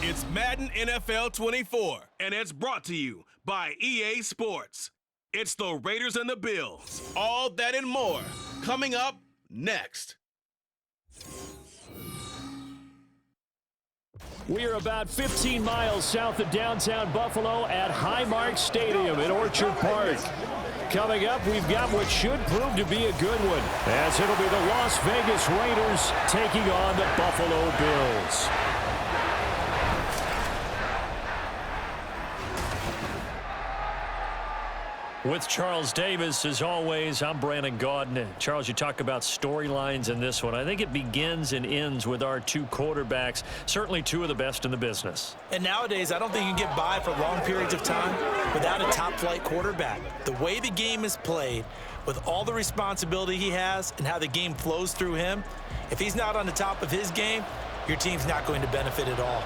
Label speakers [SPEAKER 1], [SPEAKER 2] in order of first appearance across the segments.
[SPEAKER 1] It's Madden NFL 24, and it's brought to you by EA Sports. It's the Raiders and the Bills. All that and more coming up next.
[SPEAKER 2] We are about 15 miles south of downtown Buffalo at Highmark Stadium in Orchard Park. Coming up, we've got what should prove to be a good one, as it'll be the Las Vegas Raiders taking on the Buffalo Bills. With Charles Davis, as always, I'm Brandon Gaudin. Charles, you talk about storylines in this one. I think it begins and ends with our two quarterbacks, certainly two of the best in the business.
[SPEAKER 3] And nowadays, I don't think you can get by for long periods of time without a top-flight quarterback. The way the game is played, with all the responsibility he has and how the game flows through him, if he's not on the top of his game, your team's not going to benefit at all.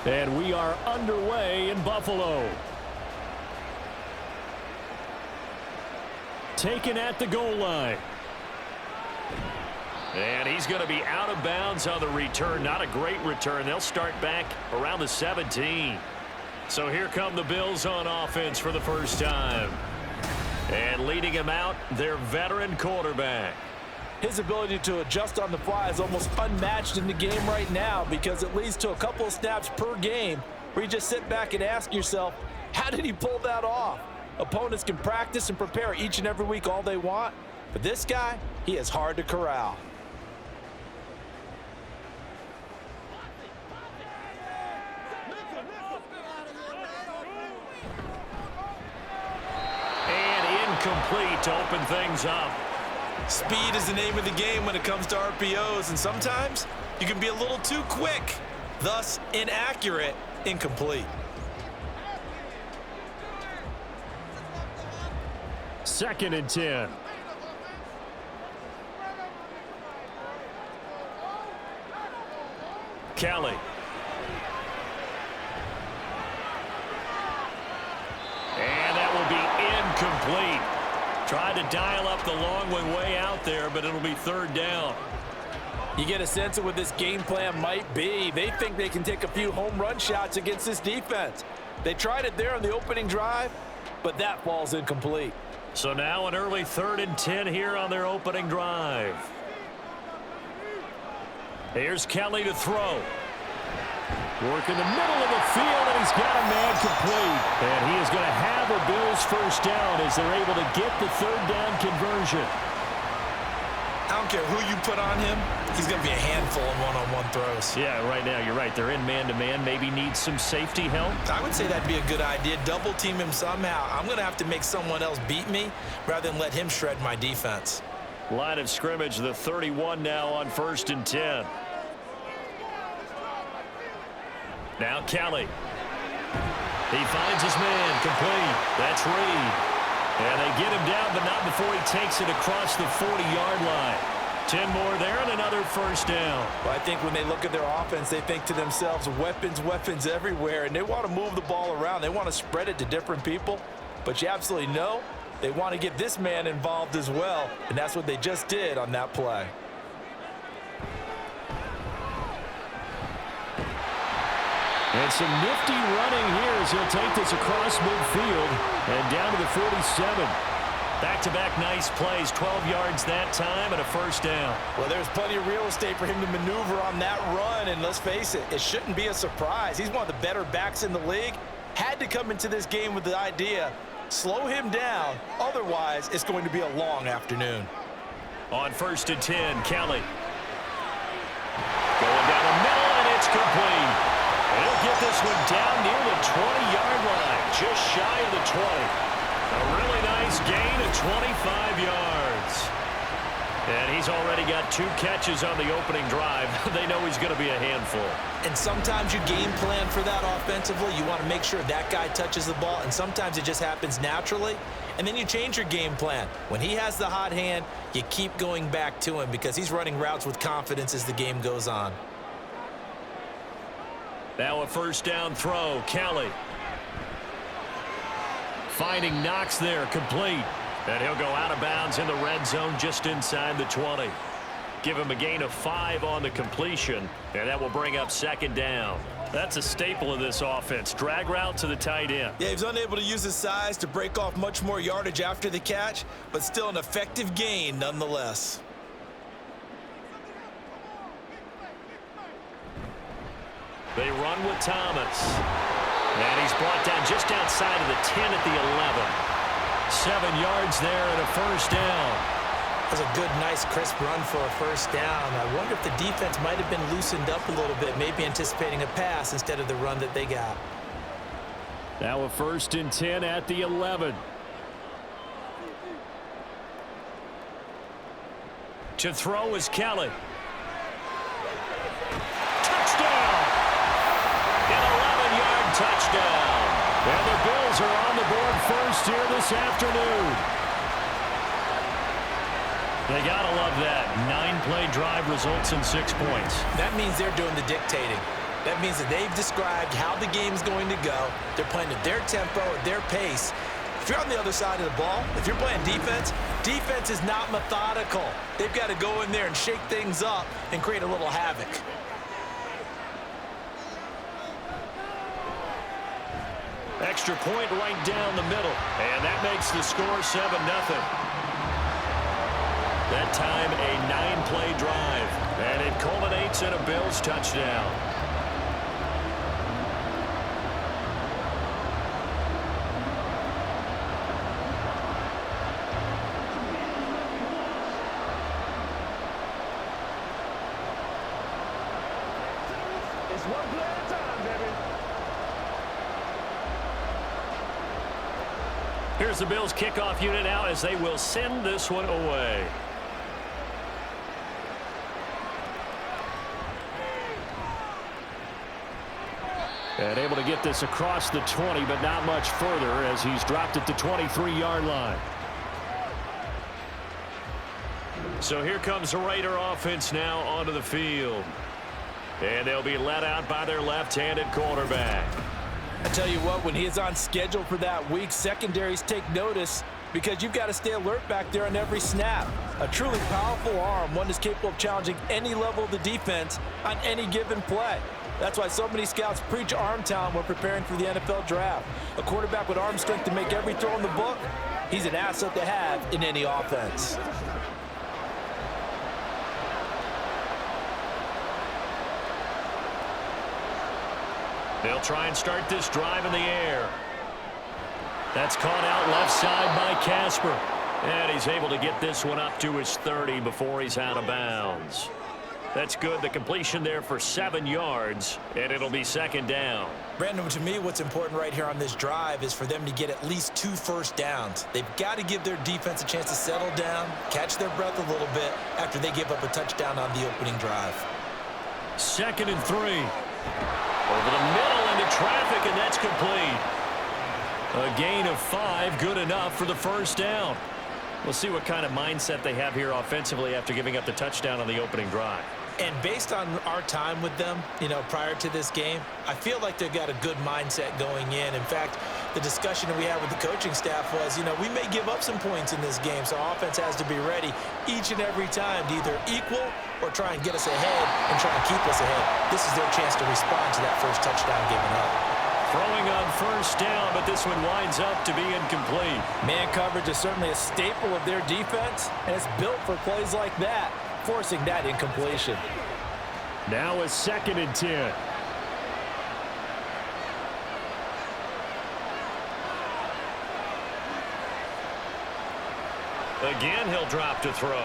[SPEAKER 2] And we are underway in Buffalo. Taken at the goal line. And he's going to be out of bounds on the return. Not a great return. They'll start back around the 17. So here come the Bills on offense for the first time. And leading him out, their veteran quarterback.
[SPEAKER 3] His ability to adjust on the fly is almost unmatched in the game right now, because it leads to a couple of snaps per game where you just sit back and ask yourself, how did he pull that off? Opponents can practice and prepare each and every week all they want, but this guy, he is hard to corral.
[SPEAKER 2] And incomplete to open things up.
[SPEAKER 3] Speed is the name of the game when it comes to RPOs, and sometimes you can be a little too quick, thus inaccurate, incomplete.
[SPEAKER 2] Second and 10. Kelly. And that will be incomplete. Tried to dial up the long way out there, but it'll be third down.
[SPEAKER 3] You get a sense of what this game plan might be. They think they can take a few home run shots against this defense. They tried it there on the opening drive, but that falls incomplete.
[SPEAKER 2] So now an early 3rd and 10 here on their opening drive. Here's Kelly to throw. Work in the middle of the field, and he's got a man complete. And he is going to have a Bills first down as they're able to get the third down conversion.
[SPEAKER 3] I don't care who you put on him, he's going to be a handful in one-on-one throws.
[SPEAKER 2] Yeah, right now, you're right. They're in man-to-man. Maybe needs some safety help.
[SPEAKER 3] I would say that'd be a good idea. Double team him somehow. I'm going to have to make someone else beat me rather than let him shred my defense.
[SPEAKER 2] Line of scrimmage, the 31 now on 1st and 10. Now Kelly. He finds his man complete. That's Reed. And they get him down, but not before he takes it across the 40-yard line. 10 more there and another first down.
[SPEAKER 3] Well, I think when they look at their offense, they think to themselves, weapons everywhere, and they want to move the ball around. They want to spread it to different people, but you absolutely know they want to get this man involved as well, and that's what they just did on that play.
[SPEAKER 2] And some nifty running here as he'll take this across midfield and down to the 47. Back-to-back nice plays, 12 yards that time and a first down.
[SPEAKER 3] Well, there's plenty of real estate for him to maneuver on that run, and let's face it, it shouldn't be a surprise. He's one of the better backs in the league. Had to come into this game with the idea, slow him down, otherwise it's going to be a long afternoon.
[SPEAKER 2] On 1st and 10, Kelly. Going down the middle, and it's complete. He'll get this one down near the 20-yard line, just shy of the 20. A really nice gain of 25 yards. And he's already got 2 catches on the opening drive. They know he's going to be a handful.
[SPEAKER 3] And sometimes you game plan for that offensively. You want to make sure that guy touches the ball, and sometimes it just happens naturally. And then you change your game plan. When he has the hot hand, you keep going back to him because he's running routes with confidence as the game goes on.
[SPEAKER 2] Now a first down throw. Kelly. Finding Knox there, complete. And he'll go out of bounds in the red zone just inside the 20. Give him a gain of 5 on the completion, and that will bring up second down. That's a staple of this offense. Drag route to the tight end.
[SPEAKER 3] Yeah, he's unable to use his size to break off much more yardage after the catch, but still an effective gain nonetheless.
[SPEAKER 2] They run with Thomas. And he's brought down just outside of the 10 at the 11. 7 yards there and a first down.
[SPEAKER 3] That was a good, nice, crisp run for a first down. I wonder if the defense might have been loosened up a little bit, maybe anticipating a pass instead of the run that they got.
[SPEAKER 2] Now a 1st and 10 at the 11. To throw is Kelly. Touchdown! An 11-yard touchdown. And the Bills are on the board first here this afternoon. They got to love that. 9-play drive results in 6 points.
[SPEAKER 3] That means they're doing the dictating. That means that they've described how the game's going to go. They're playing at their tempo, at their pace. If you're on the other side of the ball, if you're playing defense, defense is not methodical. They've got to go in there and shake things up and create a little havoc.
[SPEAKER 2] Extra point right down the middle. And that makes the score 7-0. That time a 9-play drive. And it culminates in a Bills touchdown.
[SPEAKER 4] It's one play at a time, baby.
[SPEAKER 2] Here's the Bills kickoff unit now as they will send this one away. And able to get this across the 20, but not much further as he's dropped at the 23-yard line. So here comes the Raider offense now onto the field. And they'll be led out by their left-handed quarterback.
[SPEAKER 3] I tell you what, when he is on schedule for that week, secondaries take notice because you've got to stay alert back there on every snap. A truly powerful arm, one that's capable of challenging any level of the defense on any given play. That's why so many scouts preach arm talent when preparing for the NFL draft. A quarterback with arm strength to make every throw in the book, he's an asset to have in any offense.
[SPEAKER 2] They'll try and start this drive in the air. That's caught out left side by Casper. And he's able to get this one up to his 30 before he's out of bounds. That's good. The completion there for 7 yards, and it'll be second down.
[SPEAKER 3] Brandon, to me, what's important right here on this drive is for them to get at least 2 first downs. They've got to give their defense a chance to settle down, catch their breath a little bit after they give up a touchdown on the opening drive.
[SPEAKER 2] 2nd and 3. Over the middle into traffic, and that's complete. A gain of 5, good enough for the first down. We'll see what kind of mindset they have here offensively after giving up the touchdown on the opening drive.
[SPEAKER 3] And based on our time with them, prior to this game, I feel like they've got a good mindset going in. In fact, the discussion that we had with the coaching staff was, we may give up some points in this game, so offense has to be ready each and every time to either equal or try and get us ahead and try and keep us ahead. This is their chance to respond to that first touchdown given up.
[SPEAKER 2] Throwing on first down, but this one winds up to be incomplete.
[SPEAKER 3] Man coverage is certainly a staple of their defense, and it's built for plays like that, forcing that incompletion.
[SPEAKER 2] Now a 2nd and 10. Again, he'll drop to throw.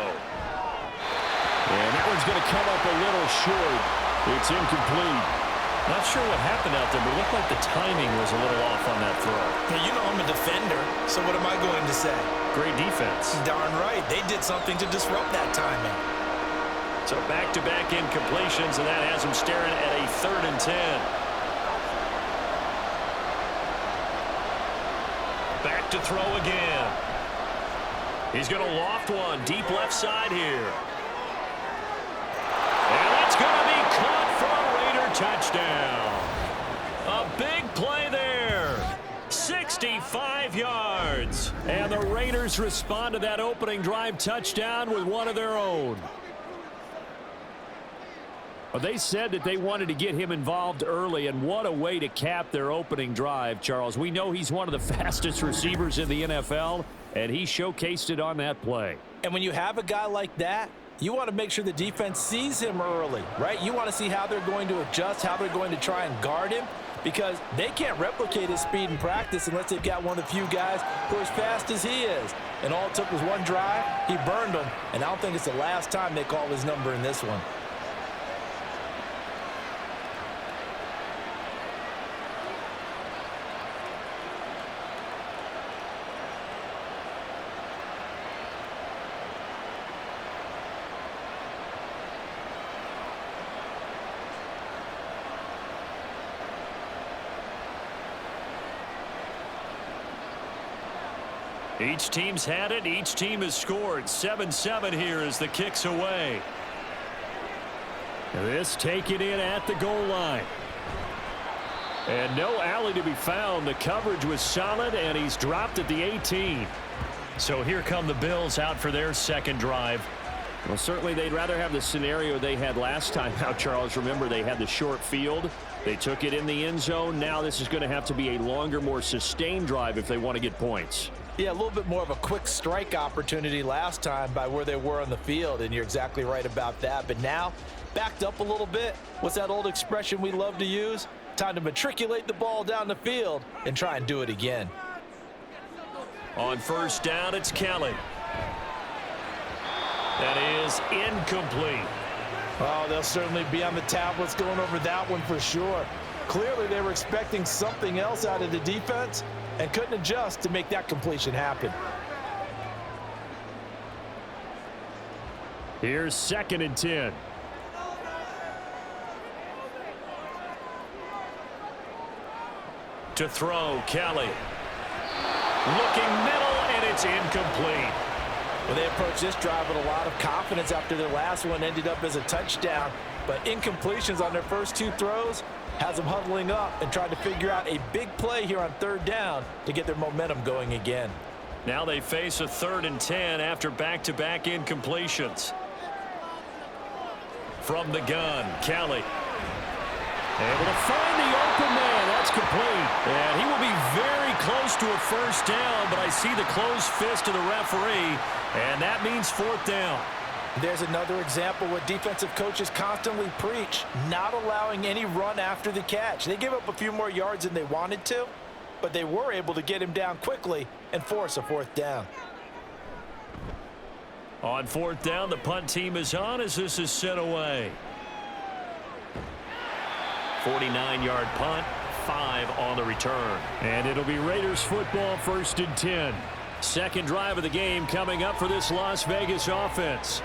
[SPEAKER 2] And that one's going to come up a little short. It's incomplete. Not sure what happened out there, but it looked like the timing was a little off on that throw.
[SPEAKER 3] Now, I'm a defender, so So what am I going to say?
[SPEAKER 2] Great defense.
[SPEAKER 3] Darn right. They did something to disrupt that timing.
[SPEAKER 2] So back-to-back incompletions, and that has him staring at a 3rd and 10. Back to throw again. He's going to loft one deep left side here. And that's going to be caught for a Raider touchdown. A big play there. 65 yards. And the Raiders respond to that opening drive touchdown with one of their own. Well, they said that they wanted to get him involved early, and what a way to cap their opening drive, Charles. We know he's one of the fastest receivers in the NFL, and he showcased it on that play.
[SPEAKER 3] And when you have a guy like that, you want to make sure the defense sees him early, right? You want to see how they're going to adjust, how they're going to try and guard him, because they can't replicate his speed in practice unless they've got one of the few guys who are as fast as he is. And all it took was one drive. He burned them, and I don't think it's the last time they call his number in this one.
[SPEAKER 2] Each team's had it. Each team has scored. 7-7 here as the kick's away. This taken in at the goal line. And no alley to be found. The coverage was solid, and he's dropped at the 18. So here come the Bills out for their second drive. Well, certainly they'd rather have the scenario they had last time. Now, Charles, remember they had the short field. They took it in the end zone. Now this is going to have to be a longer, more sustained drive if they want to get points.
[SPEAKER 3] Yeah, a little bit more of a quick strike opportunity last time by where they were on the field, and you're exactly right about that. But now, backed up a little bit. What's that old expression we love to use? Time to matriculate the ball down the field and try and do it again.
[SPEAKER 2] On first down, it's Kelly. That is incomplete.
[SPEAKER 3] Oh, they'll certainly be on the tablets going over that one for sure. Clearly, they were expecting something else out of the defense and couldn't adjust to make that completion happen.
[SPEAKER 2] Here's 2nd and 10. To throw, Kelly. Looking middle, and it's incomplete.
[SPEAKER 3] Well, they approached this drive with a lot of confidence after their last one ended up as a touchdown. But incompletions on their first 2 throws has them huddling up and trying to figure out a big play here on 3rd down to get their momentum going again.
[SPEAKER 2] Now they face a 3rd and 10 after back-to-back incompletions. From the gun, Kelly. Able to find the open man. That's complete. And he will be very close to a first down, but I see the closed fist of the referee, and that means 4th down.
[SPEAKER 3] There's another example what defensive coaches constantly preach, not allowing any run after the catch. They gave up a few more yards than they wanted to, but they were able to get him down quickly and force a 4th down.
[SPEAKER 2] On 4th down, the punt team is on as this is sent away. 49-yard punt, 5 on the return. And it'll be Raiders football, 1st and 10. Second drive of the game coming up for this Las Vegas offense.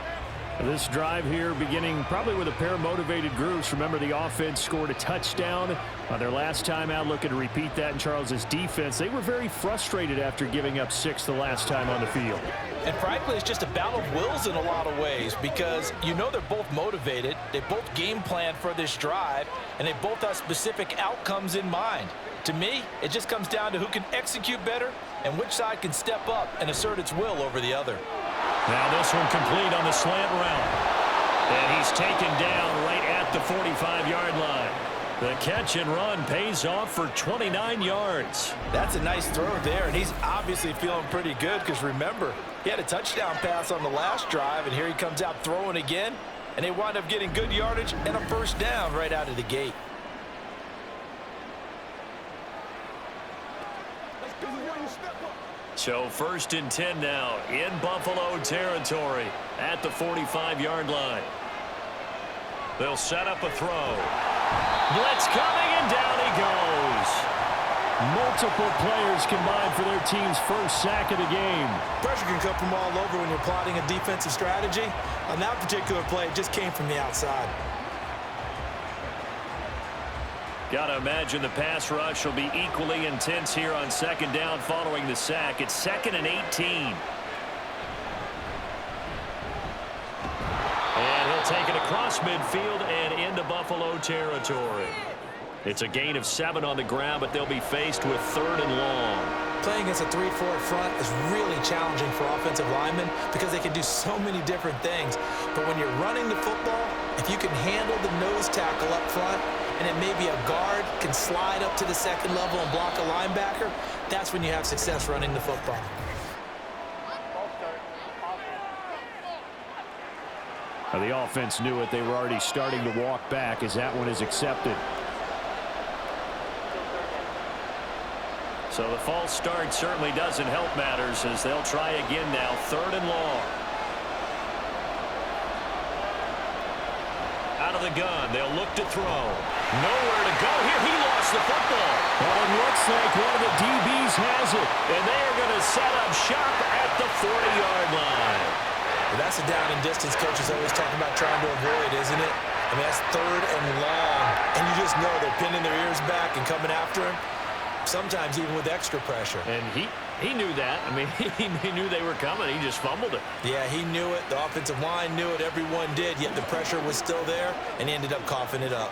[SPEAKER 2] This drive here beginning probably with a pair of motivated groups. Remember, the offense scored a touchdown on their last time out. Looking to repeat that in Charles's defense. They were very frustrated after giving up 6 the last time on the field.
[SPEAKER 3] And frankly, it's just a battle of wills in a lot of ways because you know they're both motivated. They both game plan for this drive, and they both have specific outcomes in mind. To me, it just comes down to who can execute better and which side can step up and assert its will over the other.
[SPEAKER 2] Now this one complete on the slant route. And he's taken down right at the 45-yard line. The catch and run pays off for 29 yards.
[SPEAKER 3] That's a nice throw there, and he's obviously feeling pretty good because remember, he had a touchdown pass on the last drive, and here he comes out throwing again, and they wind up getting good yardage and a first down right out of the gate.
[SPEAKER 2] So 1st and 10 now in Buffalo territory at the 45-yard line. They'll set up a throw. Blitz coming, and down he goes. Multiple players combined for their team's first sack of the game.
[SPEAKER 3] Pressure can come from all over when you're plotting a defensive strategy. On that particular play, it just came from the outside.
[SPEAKER 2] Got to imagine the pass rush will be equally intense here on second down following the sack. It's 2nd and 18. And he'll take it across midfield and into Buffalo territory. It's a gain of 7 on the ground, but they'll be faced with 3rd and long.
[SPEAKER 3] Playing against a 3-4 front is really challenging for offensive linemen because they can do so many different things. But when you're running the football, if you can handle the nose tackle up front, and then maybe a guard can slide up to the second level and block a linebacker, that's when you have success running the football.
[SPEAKER 2] Now the offense knew it. They were already starting to walk back as that one is accepted. So the false start certainly doesn't help matters as they'll try again now. 3rd and long. Out of the gun. They'll look to throw. Nowhere to go here. He lost the football. Well, it looks like one of the DBs has it. And they are going to set up shop at the 40-yard line.
[SPEAKER 3] Well, that's a down and distance coach is always talking about trying to avoid, isn't it? I mean, that's 3rd and long. And you just know they're pinning their ears back and coming after him. Sometimes even with extra pressure.
[SPEAKER 2] And he knew that. I mean, he knew they were coming. He just fumbled it.
[SPEAKER 3] Yeah, he knew it. The offensive line knew it. Everyone did. Yet the pressure was still there, and he ended up coughing it up.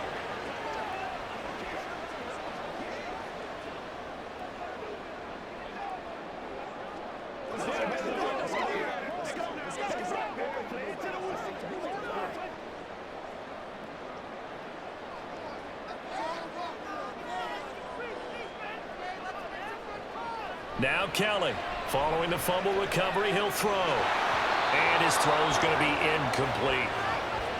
[SPEAKER 2] Now Kelly, following the fumble recovery, he'll throw. And his throw is going to be incomplete.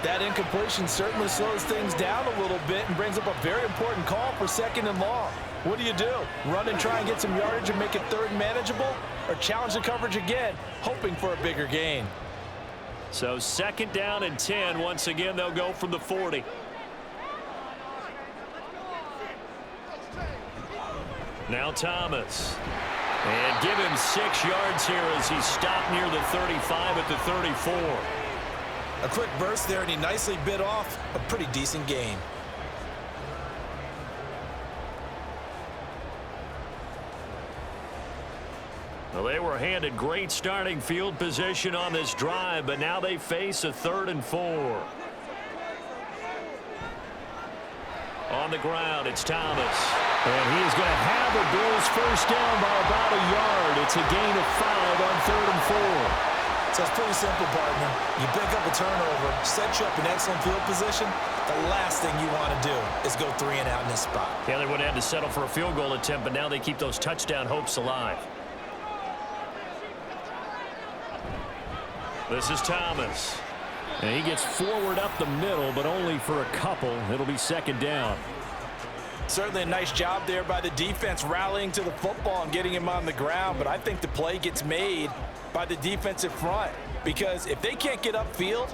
[SPEAKER 3] That incompletion certainly slows things down a little bit and brings up a very important call for 2nd and long. What do? Run and try and get some yardage and make it 3rd and manageable? Or challenge the coverage again, hoping for a bigger gain?
[SPEAKER 2] So 2nd down and 10. Once again, they'll go from the 40. Now Thomas. And give him 6 yards here as he stopped near the 35 at the 34.
[SPEAKER 3] A quick burst there, and he nicely bit off a pretty decent gain.
[SPEAKER 2] Well, they were handed great starting field position on this drive, but now they face a 3rd and 4. On the ground, it's Thomas. And he is going to have the Bills first down by about a yard. It's a gain of 5 on 3rd and 4.
[SPEAKER 3] So it's pretty simple, partner. You pick up a turnover, set you up in excellent field position. The last thing you want to do is go 3 and out in this spot.
[SPEAKER 2] Yeah, they would have had to settle for a field goal attempt, but now they keep those touchdown hopes alive. This is Thomas. And he gets forward up the middle, but only for a couple. It'll be 2nd down.
[SPEAKER 3] Certainly a nice job there by the defense rallying to the football and getting him on the ground, but I think the play gets made by the defensive front because if they can't get upfield,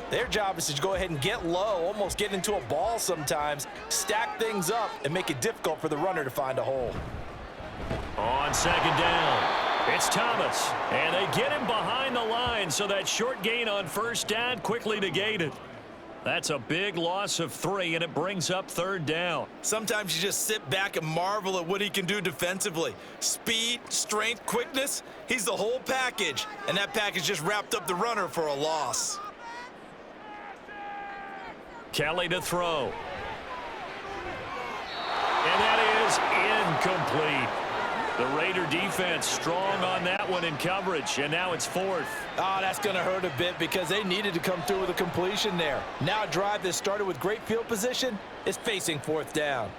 [SPEAKER 3] their job is to go ahead and get low, almost get into a ball sometimes, stack things up, and make it difficult for the runner to find a hole.
[SPEAKER 2] On 2nd down, it's Thomas, and they get him behind the line, so that short gain on 1st down quickly negated. That's a big loss of 3, and it brings up 3rd down.
[SPEAKER 3] Sometimes you just sit back and marvel at what he can do defensively. Speed, strength, quickness, he's the whole package, and that package just wrapped up the runner for a loss.
[SPEAKER 2] Kelly to throw. And that is incomplete. The Raider defense strong on that one in coverage, and now it's 4th.
[SPEAKER 3] Oh, that's going to hurt a bit because they needed to come through with a completion there. Now a drive that started with great field position is facing 4th down.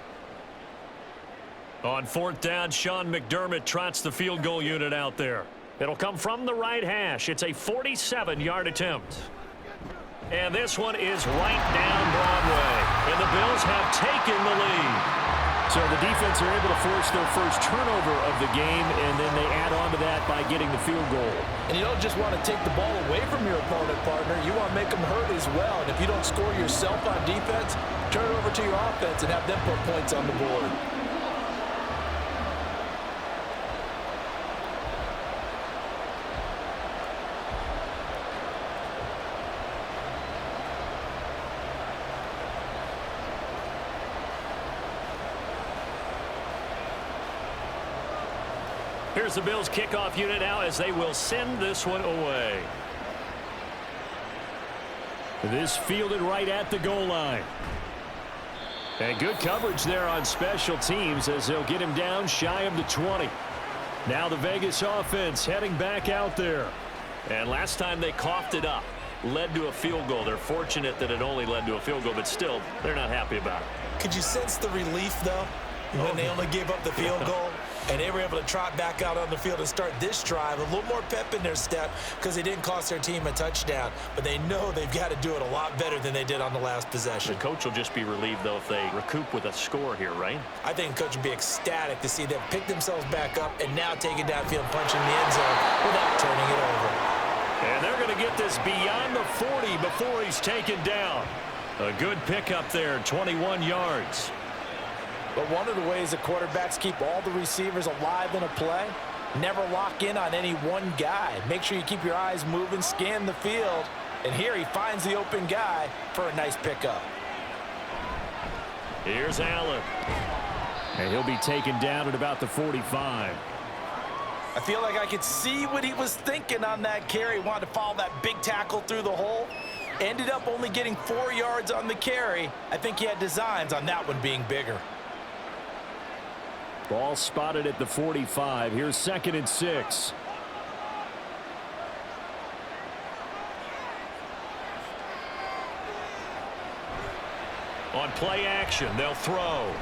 [SPEAKER 2] On 4th down, Sean McDermott trots the field goal unit out there. It'll come from the right hash. It's a 47-yard attempt. And this one is right down Broadway. And the Bills have taken the lead. So the defense are able to force their first turnover of the game, and then they add on to that by getting the field goal.
[SPEAKER 3] And you don't just want to take the ball away from your opponent, partner. You want to make them hurt as well. And if you don't score yourself on defense, turn it over to your offense and have them put points on the board.
[SPEAKER 2] Here's the Bills kickoff unit now as they will send this one away. This fielded right at the goal line. And good coverage there on special teams as they'll get him down shy of the 20. Now the Vegas offense heading back out there.
[SPEAKER 5] And last time they coughed it up, led to a field goal. They're fortunate that it only led to a field goal, but still, they're not happy about it.
[SPEAKER 3] Could you sense the relief, though, when they only gave up the field goal? And they were able to trot back out on the field and start this drive. A little more pep in their step because they didn't cost their team a touchdown. But they know they've got to do it a lot better than they did on the last possession.
[SPEAKER 5] The coach will just be relieved, though, if they recoup with a score here, right?
[SPEAKER 3] I think the coach would be ecstatic to see them pick themselves back up and now take it downfield, punching the end zone without turning it over.
[SPEAKER 2] And they're going to get this beyond the 40 before he's taken down. A good pickup there, 21 yards.
[SPEAKER 3] But one of the ways the quarterbacks keep all the receivers alive in a play, never lock in on any one guy. Make sure you keep your eyes moving, scan the field. And here he finds the open guy for a nice pickup.
[SPEAKER 2] Here's Allen. And he'll be taken down at about the 45.
[SPEAKER 3] I feel like I could see what he was thinking on that carry. Wanted to follow that big tackle through the hole. Ended up only getting 4 yards on the carry. I think he had designs on that one being bigger.
[SPEAKER 2] Ball spotted at the 45. Here's 2nd and 6. On play action, they'll throw.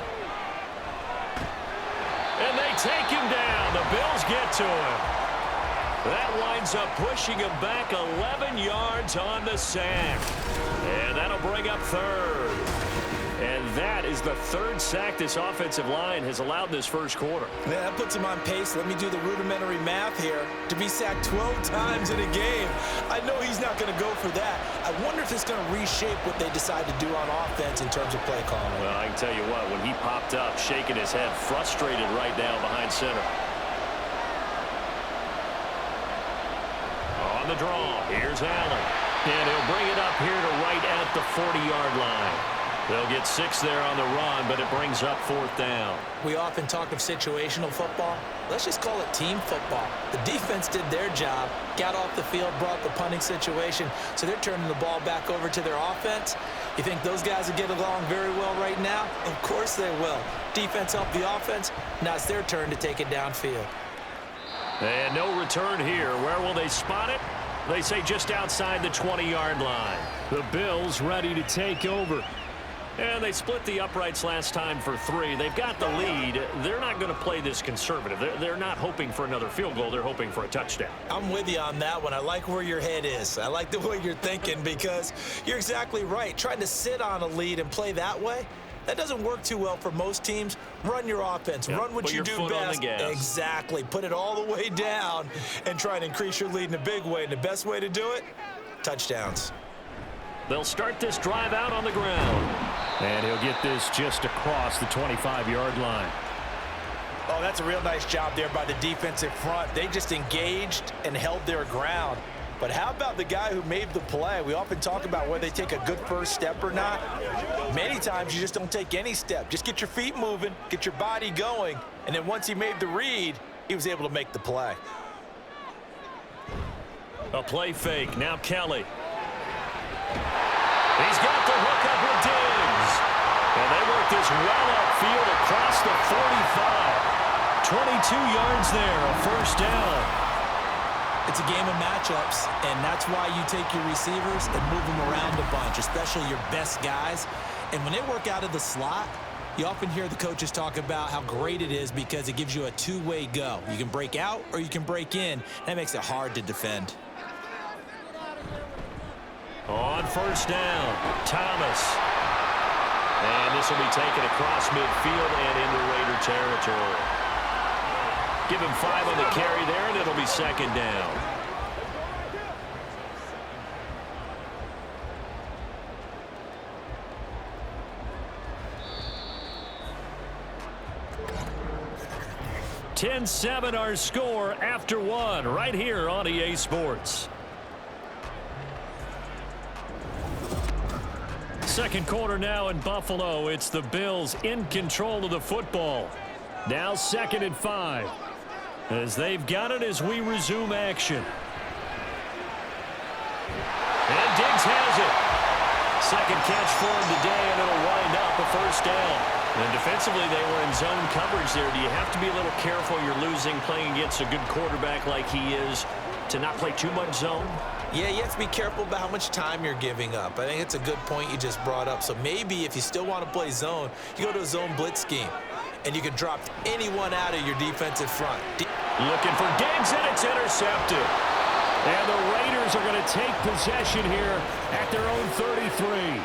[SPEAKER 2] And they take him down. The Bills get to him. That winds up pushing him back 11 yards on the sack. And that'll bring up 3rd. And that is the 3rd sack this offensive line has allowed in this first quarter.
[SPEAKER 3] Yeah, that puts him on pace. Let me do the rudimentary math here. To be sacked 12 times in a game, I know he's not going to go for that. I wonder if it's going to reshape what they decide to do on offense in terms of play calling.
[SPEAKER 2] Well, I can tell you what, when he popped up, shaking his head, frustrated right now behind center. On the draw, here's Allen. And he'll bring it up here to right at the 40-yard line. They'll get 6 there on the run, but it brings up 4th down.
[SPEAKER 3] We often talk of situational football. Let's just call it team football. The defense did their job, got off the field, brought the punting situation, so they're turning the ball back over to their offense. You think those guys will get along very well right now? Of course they will. Defense helped the offense. Now it's their turn to take it downfield.
[SPEAKER 2] And no return here. Where will they spot it? They say just outside the 20-yard line. The Bills ready to take over. And they split the uprights last time for 3. They've got the lead. They're not going to play this conservative. They're not hoping for another field goal. They're hoping for a touchdown.
[SPEAKER 3] I'm with you on that one. I like where your head is. I like the way you're thinking because you're exactly right. Trying to sit on a lead and play that way, that doesn't work too well for most teams. Run your offense.
[SPEAKER 2] Yep.
[SPEAKER 3] Run what you do best. Exactly. Put it all the way down and try and increase your lead in a big way. And the best way to do it, touchdowns.
[SPEAKER 2] They'll start this drive out on the ground. And he'll get this just across the 25-yard line.
[SPEAKER 3] Oh, that's a real nice job there by the defensive front. They just engaged and held their ground. But how about the guy who made the play? We often talk about whether they take a good first step or not. Many times you just don't take any step. Just get your feet moving, get your body going, and then once he made the read, he was able to make the play.
[SPEAKER 2] A play fake. Now Kelly. He's got the hook up with Diggs. And they work this well upfield across the 45. 22 yards there, a 1st down.
[SPEAKER 3] It's a game of matchups, and that's why you take your receivers and move them around a bunch, especially your best guys. And when they work out of the slot, you often hear the coaches talk about how great it is because it gives you a two-way go. You can break out or you can break in. That makes it hard to defend.
[SPEAKER 2] On 1st down, Thomas. And this will be taken across midfield and into Raider territory. Give him 5 on the carry there, and it'll be 2nd down. (10-7) our score after 1 right here on EA Sports. Second quarter now in Buffalo. It's the Bills in control of the football. Now 2nd and 5. as they've got it as we resume action. And Diggs has it. Second catch for him today, and it'll wind up a first down. And defensively, they were in zone coverage there. Do you have to be a little careful? You're losing playing against a good quarterback like he is to not play too much zone?
[SPEAKER 3] Yeah, you have to be careful about how much time you're giving up. I think it's a good point you just brought up. So maybe if you still want to play zone, you go to a zone blitz scheme, and you can drop anyone out of your defensive front.
[SPEAKER 2] Looking for Diggs, and it's intercepted. And the Raiders are going to take possession here at their own 33.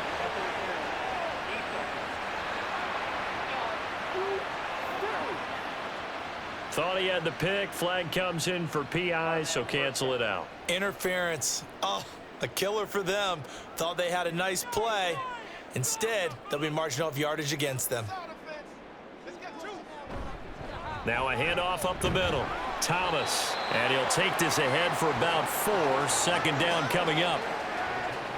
[SPEAKER 2] Thought he had the pick. Flag comes in for PI, so cancel it out.
[SPEAKER 3] Interference. Oh, a killer for them. Thought they had a nice play. Instead, they'll be marching off yardage against them.
[SPEAKER 2] Now a handoff up the middle. Thomas. And he'll take this ahead for about 4. Second down coming up.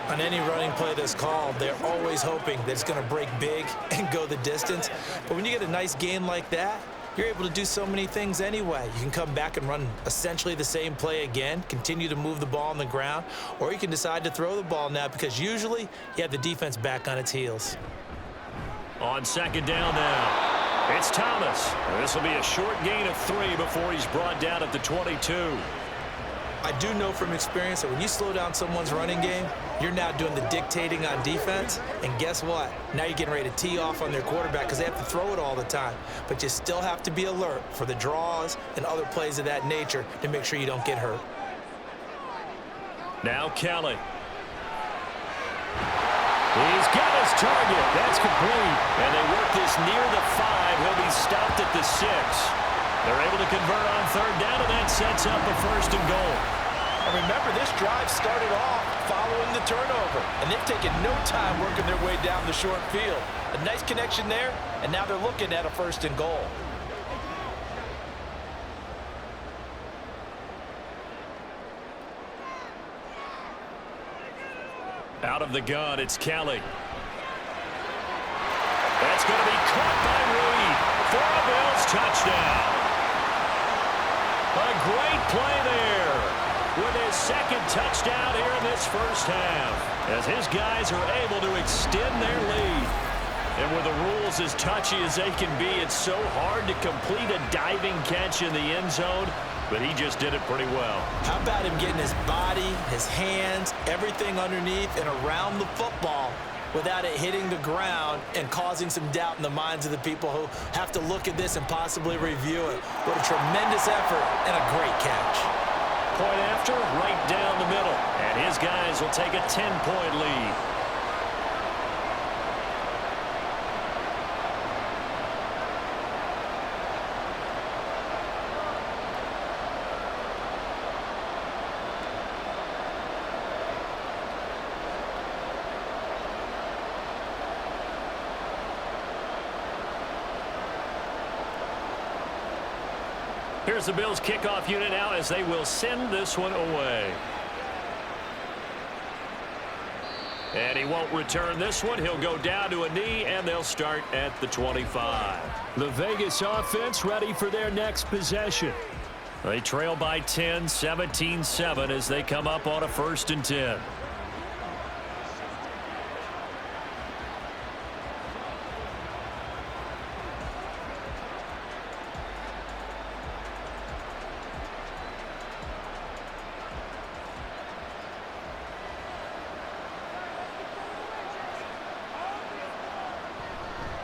[SPEAKER 3] On any running play that's called, they're always hoping that it's going to break big and go the distance. But when you get a nice gain like that, you're able to do so many things anyway. You can come back and run essentially the same play again, continue to move the ball on the ground, or you can decide to throw the ball now because usually you have the defense back on its heels.
[SPEAKER 2] On second down now, it's Thomas. This will be a short gain of 3 before he's brought down at the 22.
[SPEAKER 3] I do know from experience that when you slow down someone's running game, you're now doing the dictating on defense. And guess what? Now you're getting ready to tee off on their quarterback because they have to throw it all the time. But you still have to be alert for the draws and other plays of that nature to make sure you don't get hurt.
[SPEAKER 2] Now Kelly. He's got his target. That's complete. And they work this near the 5. He'll be stopped at the 6. They're able to convert on third down, and that sets up a first and goal.
[SPEAKER 3] And remember, this drive started off following the turnover, and they've taken no time working their way down the short field. A nice connection there, and now they're looking at a first and goal.
[SPEAKER 2] Out of the gun, it's Kelly. That's going to be caught by Reed for a Bills touchdown. A great play there with his second touchdown here in this first half as his guys are able to extend their lead. And with the rules as touchy as they can be, it's so hard to complete a diving catch in the end zone, but he just did it pretty well.
[SPEAKER 3] How about him getting his body, his hands, everything underneath and around the football without it hitting the ground and causing some doubt in the minds of the people who have to look at this and possibly review it. What a tremendous effort and a great catch.
[SPEAKER 2] Point after, right down the middle. And his guys will take a 10-point lead. Here's the Bills kickoff unit now as they will send this one away. And he won't return this one. He'll go down to a knee, and they'll start at the 25. The Vegas offense ready for their next possession. They trail by 10, 17-7 as they come up on a 1st and 10.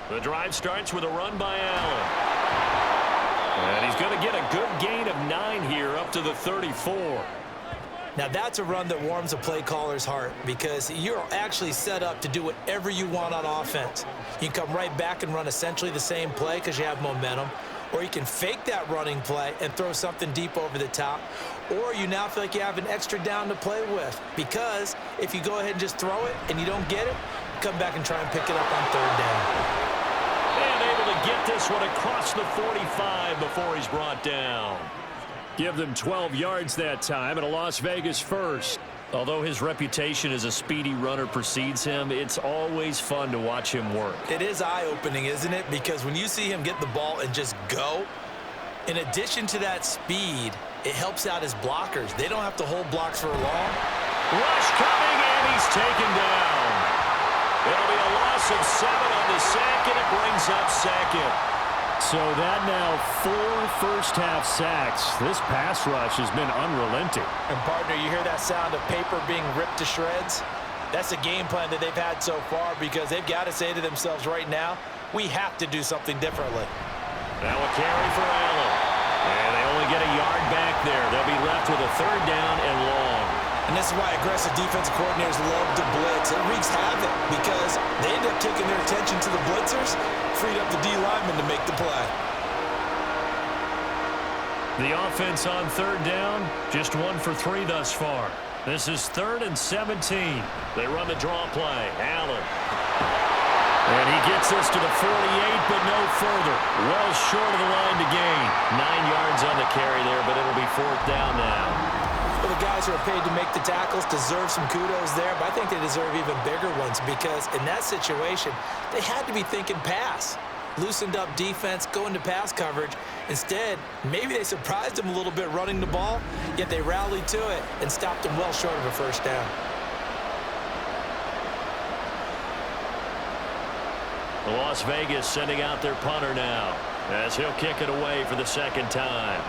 [SPEAKER 2] The drive starts with a run by Allen. And he's going to get a good gain of 9 here up to the 34.
[SPEAKER 3] Now that's a run that warms a play caller's heart because you're actually set up to do whatever you want on offense. You can come right back and run essentially the same play because you have momentum, or you can fake that running play and throw something deep over the top, or you now feel like you have an extra down to play with because if you go ahead and just throw it and you don't get it, come back and try and pick it up on 3rd down.
[SPEAKER 2] And able to get this one across the 45 before he's brought down. Give them 12 yards that time and a Las Vegas first. Although his reputation as a speedy runner precedes him, it's always fun to watch him work.
[SPEAKER 3] It is eye-opening, isn't it? Because when you see him get the ball and just go, In addition to that speed, it helps out his blockers. They don't have to hold blocks for long.
[SPEAKER 2] Rush coming, and he's taken down. It'll be a loss of 7 on the sack, and it brings up second. So that now 4 first-half sacks. This pass rush has been unrelenting.
[SPEAKER 3] And, partner, you hear that sound of paper being ripped to shreds? That's a game plan that they've had so far because they've got to say to themselves right now, we have to do something differently.
[SPEAKER 2] Now a carry for Allen. And they only get a yard back there. They'll be left with a 3rd down and long.
[SPEAKER 3] And this is why aggressive defensive coordinators love to blitz. It wreaks havoc because they end up taking their attention to the blitzers, freed up the D lineman to make the play.
[SPEAKER 2] The offense on 3rd down, just 1 for 3 thus far. This is 3rd and 17. They run the draw play. Allen. And he gets us to the 48, but no further. Well short of the line to gain. 9 yards on the carry there, but it'll be 4th down now.
[SPEAKER 3] Well, the guys who are paid to make the tackles deserve some kudos there, but I think they deserve even bigger ones because in that situation, they had to be thinking pass. Loosened up defense, going to pass coverage. Instead, maybe they surprised him a little bit running the ball, yet they rallied to it and stopped him well short of a 1st down.
[SPEAKER 2] Las Vegas sending out their punter now as he'll kick it away for the 2nd time.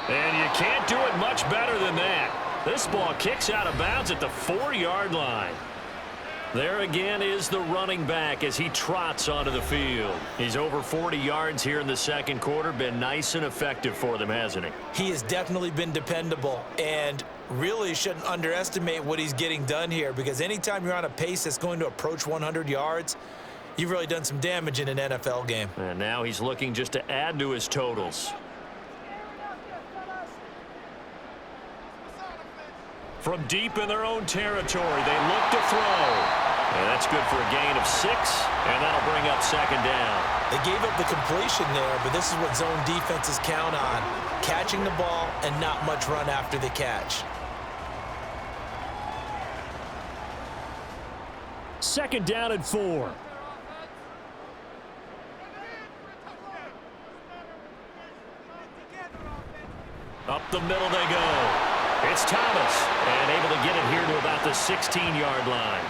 [SPEAKER 2] And you can't do it much better than that. This ball kicks out of bounds at the 4-yard line. There again is the running back as he trots onto the field. He's over 40 yards here in the 2nd quarter. Been nice and effective for them, hasn't he?
[SPEAKER 3] He has definitely been dependable and really shouldn't underestimate what he's getting done here because anytime you're on a pace that's going to approach 100 yards, you've really done some damage in an NFL game.
[SPEAKER 2] And now he's looking just to add to his totals. From deep in their own territory, they look to throw. And that's good for a gain of 6, and that'll bring up 2nd down.
[SPEAKER 3] They gave up the completion there, but this is what zone defenses count on, catching the ball and not much run after the catch.
[SPEAKER 2] 2nd down and 4. Up the middle they go. It's Thomas, and able to get it here to about the 16-yard line.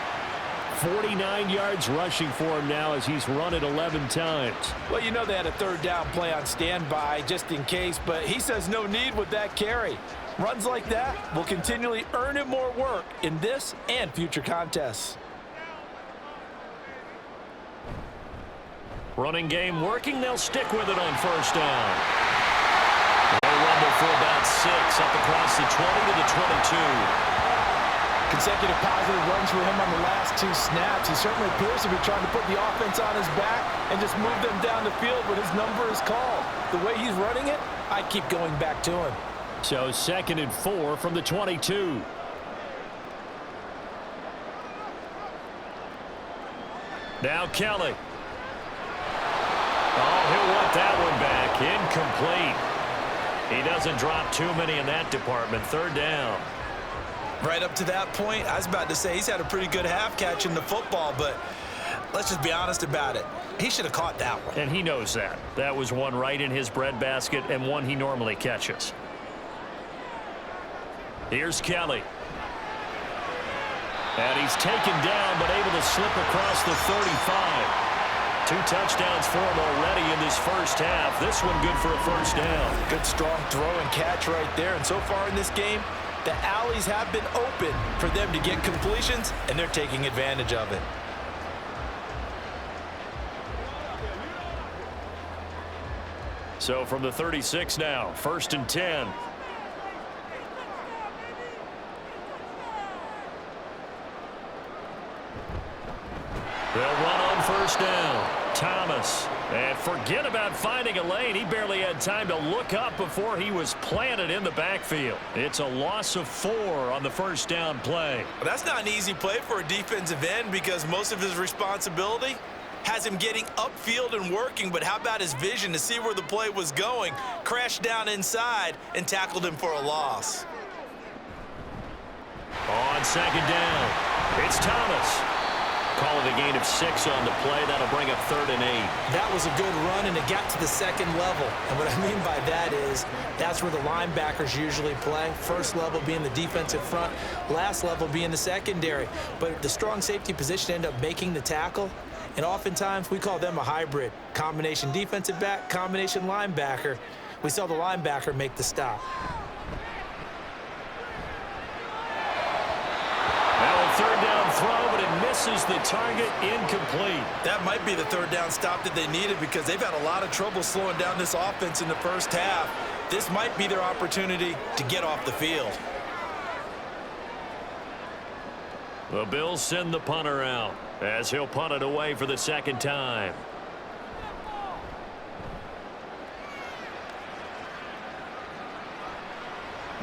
[SPEAKER 2] 49 yards rushing for him now as he's run it 11 times.
[SPEAKER 3] Well, you know they had a 3rd down play on standby just in case, but he says no need with that carry. Runs like that will continually earn him more work in this and future contests.
[SPEAKER 2] Running game working. They'll stick with it on 1st down. They'll rumble for about 6 up across the 20 to the 22.
[SPEAKER 3] Consecutive positive runs for him on the last 2 snaps. He certainly appears to be trying to put the offense on his back and just move them down the field when his number is called. The way he's running it, I keep going back to him.
[SPEAKER 2] So 2nd and 4 from the 22. Now Kelly. Oh, he'll want that one back. Incomplete. He doesn't drop too many in that department. 3rd down.
[SPEAKER 3] Right up to that point, I was about to say he's had a pretty good half catching the football, but let's just be honest about it. He should have caught that one.
[SPEAKER 2] And he knows that. That was one right in his breadbasket and one he normally catches. Here's Kelly. And he's taken down but able to slip across the 35. 2 touchdowns for him already in this 1st half. This one good for a 1st down.
[SPEAKER 3] Good strong throw and catch right there. And so far in this game, the alleys have been open for them to get completions, and they're taking advantage of it.
[SPEAKER 2] So from the 36 now, 1st and 10. They'll run on 1st down. Thomas. And forget about finding a lane. He barely had time to look up before he was planted in the backfield. It's a loss of 4 on the 1st down play.
[SPEAKER 3] Well, that's not an easy play for a defensive end because most of his responsibility has him getting upfield and working, but how about his vision to see where the play was going, crashed down inside, and tackled him for a loss.
[SPEAKER 2] On 2nd down, it's Thomas.
[SPEAKER 5] call it a gain of 6 on the play. That'll bring up 3rd and 8.
[SPEAKER 3] That was a good run, and it got to the second level. And what I mean by that is that's where the linebackers usually play. First level being the defensive front, last level being the secondary. But the strong safety position ended up making the tackle. And oftentimes we call them a hybrid. Combination defensive back, combination linebacker. We saw the linebacker make the stop.
[SPEAKER 5] Now a 3rd down throw, but it misses the target, incomplete.
[SPEAKER 3] That might be the 3rd down stop that they needed because they've had a lot of trouble slowing down this offense in the first half. This might be their opportunity to get off the field.
[SPEAKER 5] The Bills send the punter out as he'll punt it away for the 2nd time.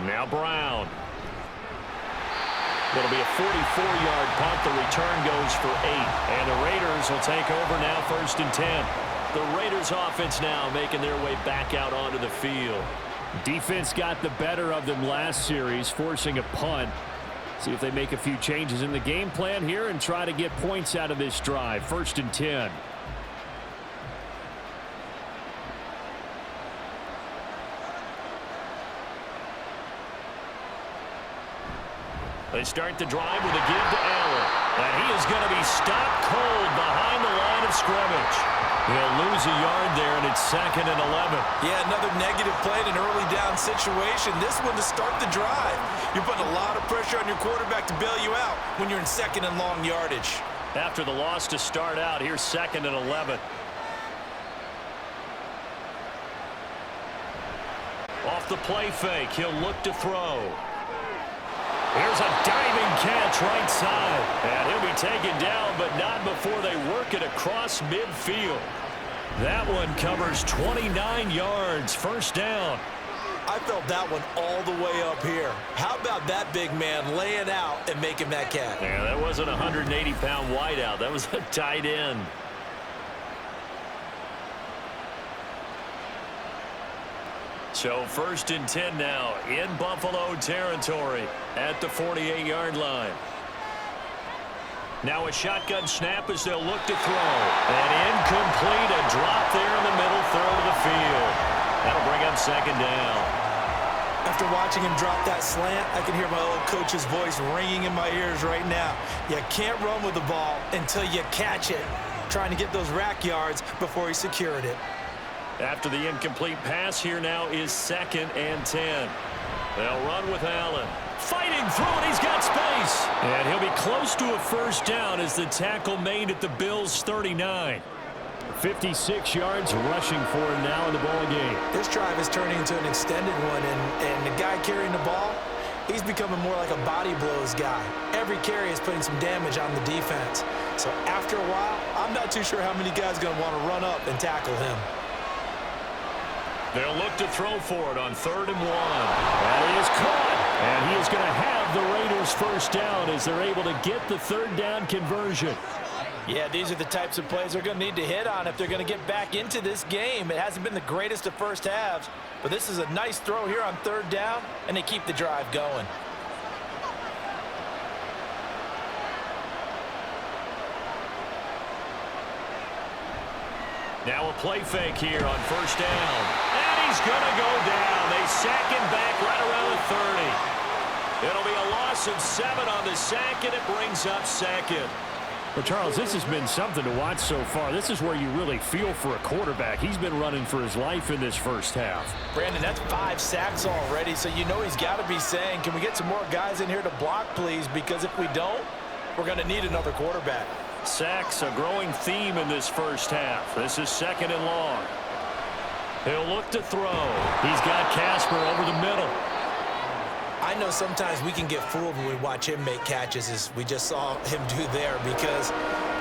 [SPEAKER 5] Now Brown. It'll be a 44-yard punt. The return goes for 8. And the Raiders will take over now 1st and 10. The Raiders offense now making their way back out onto the field.
[SPEAKER 2] Defense got the better of them last series, forcing a punt. See if they make a few changes in the game plan here and try to get points out of this drive. 1st and 10.
[SPEAKER 5] They start the drive with a give to Allen. And he is going to be stopped cold behind the line of scrimmage. He'll lose a yard there, and it's 2nd and 11.
[SPEAKER 3] Yeah, another negative play in an early down situation. This one to start the drive. You're putting a lot of pressure on your quarterback to bail you out when you're in 2nd and long yardage.
[SPEAKER 5] After the loss to start out, here's 2nd and 11. Off the play fake, he'll look to throw. Here's a diving catch right side. And he'll be taken down, but not before they work it across midfield. That one covers 29 yards. 1st down.
[SPEAKER 3] I felt that one all the way up here. How about that big man laying out and making that catch?
[SPEAKER 5] Yeah, that wasn't a 180-pound wideout. That was a tight end. So 1st and 10 now in Buffalo territory at the 48-yard line. Now a shotgun snap as they'll look to throw. And incomplete, a drop there in the middle third of the field. That'll bring up 2nd down.
[SPEAKER 3] After watching him drop that slant, I can hear my old coach's voice ringing in my ears right now. You can't run with the ball until you catch it. Trying to get those rack yards before he secured it.
[SPEAKER 5] After the incomplete pass, here now is 2nd and 10. They'll run with Allen. Fighting through it, he's got space. And he'll be close to a 1st down as the tackle made at the Bills' 39.
[SPEAKER 2] 56 yards rushing for him now in the ball game.
[SPEAKER 3] This drive is turning into an extended one, and the guy carrying the ball, he's becoming more like a body blows guy. Every carry is putting some damage on the defense. So after a while, I'm not too sure how many guys are going to want to run up and tackle him.
[SPEAKER 5] They'll look to throw for it on 3rd and 1. And he is caught. And he is going to have the Raiders 1st down as they're able to get the 3rd down conversion.
[SPEAKER 3] Yeah, these are the types of plays they're going to need to hit on if they're going to get back into this game. It hasn't been the greatest of first halves, but this is a nice throw here on 3rd down, and they keep the drive going.
[SPEAKER 5] Now a play fake here on 1st down. And he's going to go down. They sack him back right around the 30. It'll be a loss of 7 on the sack, and it brings up 2nd.
[SPEAKER 2] Well, Charles, this has been something to watch so far. This is where you really feel for a quarterback. He's been running for his life in this first half.
[SPEAKER 3] Brandon, that's 5 sacks already, so you know he's got to be saying, can we get some more guys in here to block, please? Because if we don't, we're going to need another quarterback.
[SPEAKER 5] Sacks, a growing theme in this first half. This is 2nd and long. He'll look to throw. He's got Casper over the middle.
[SPEAKER 3] I know sometimes we can get fooled when we watch him make catches, as we just saw him do there, because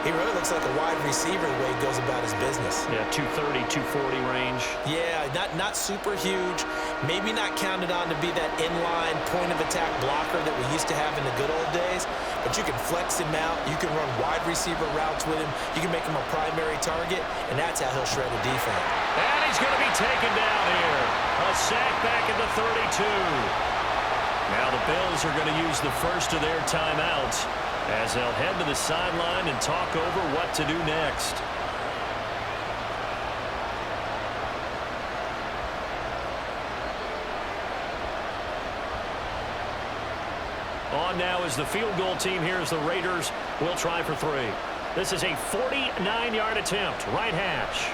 [SPEAKER 3] he really looks like a wide receiver the way he goes about his business.
[SPEAKER 5] Yeah, 230, 240 range.
[SPEAKER 3] Yeah, not super huge. Maybe not counted on to be that inline point-of-attack blocker that we used to have in the good old days, but you can flex him out. You can run wide receiver routes with him. You can make him a primary target, and that's how he'll shred a defense.
[SPEAKER 5] And he's going to be taken down here. A sack back at the 32.
[SPEAKER 2] Now the Bills are going to use the first of their timeouts as they'll head to the sideline and talk over what to do next. On now is the field goal team. Here's the Raiders. Will try for 3. This is a 49-yard attempt. Right hash.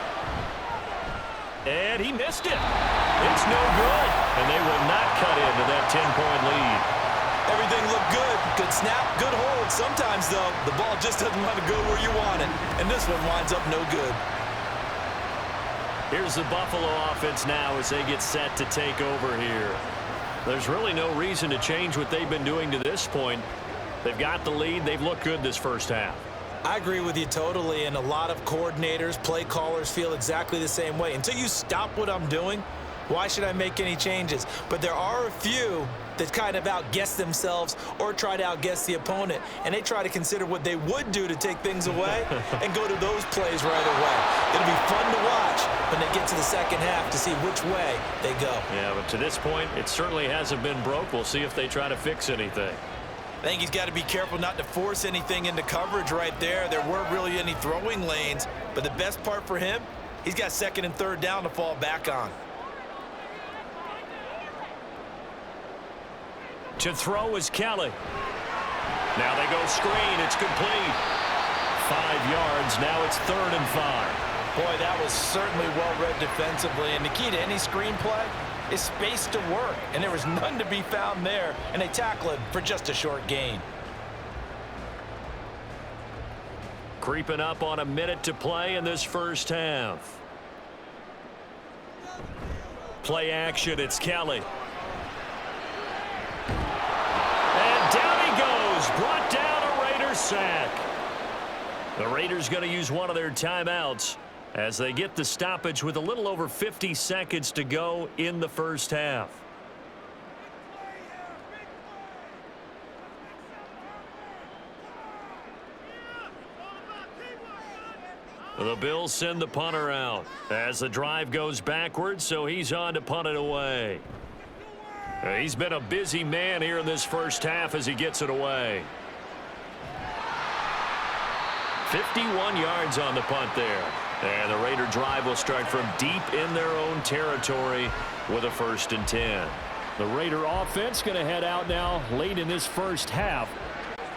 [SPEAKER 2] And he missed it. It's no good. And they will not cut into that 10-point lead.
[SPEAKER 3] Everything looked good. Good snap, good hold. Sometimes, though, the ball just doesn't want to go where you want it. And this one winds up no good.
[SPEAKER 2] Here's the Buffalo offense now as they get set to take over here. There's really no reason to change what they've been doing to this point. They've got the lead. They've looked good this first half.
[SPEAKER 3] I agree with you totally, and a lot of coordinators, play callers feel exactly the same way. Until you stop what I'm doing, why should I make any changes? But there are a few that kind of outguess themselves or try to outguess the opponent, and they try to consider what they would do to take things away and go to those plays right away. It'll be fun to watch when they get to the second half to see which way they go.
[SPEAKER 2] Yeah, but to this point, it certainly hasn't been broke. We'll see if they try to fix anything.
[SPEAKER 3] I think he's got to be careful not to force anything into coverage right there. There weren't really any throwing lanes, but the best part for him, he's got second and third down to fall back on.
[SPEAKER 2] To throw is Kelly. Now they go screen. It's complete. 5 yards. Now it's 3rd and 5.
[SPEAKER 3] Boy, that was certainly well-read defensively. And the key to any screenplay is space to work. And there was none to be found there. And they tackle it for just a short gain.
[SPEAKER 2] Creeping up on a minute to play in this first half. Play action. It's Kelly. And down he goes. Brought down a Raiders sack. The Raiders going to use one of their timeouts as they get the stoppage with a little over 50 seconds to go in the first half. The Bills send the punter out as the drive goes backwards, so he's on to punt it away. He's been a busy man here in this first half as he gets it away. 51 yards on the punt there. And the Raider drive will start from deep in their own territory with a 1st and 10. The Raider offense going to head out now late in this first half.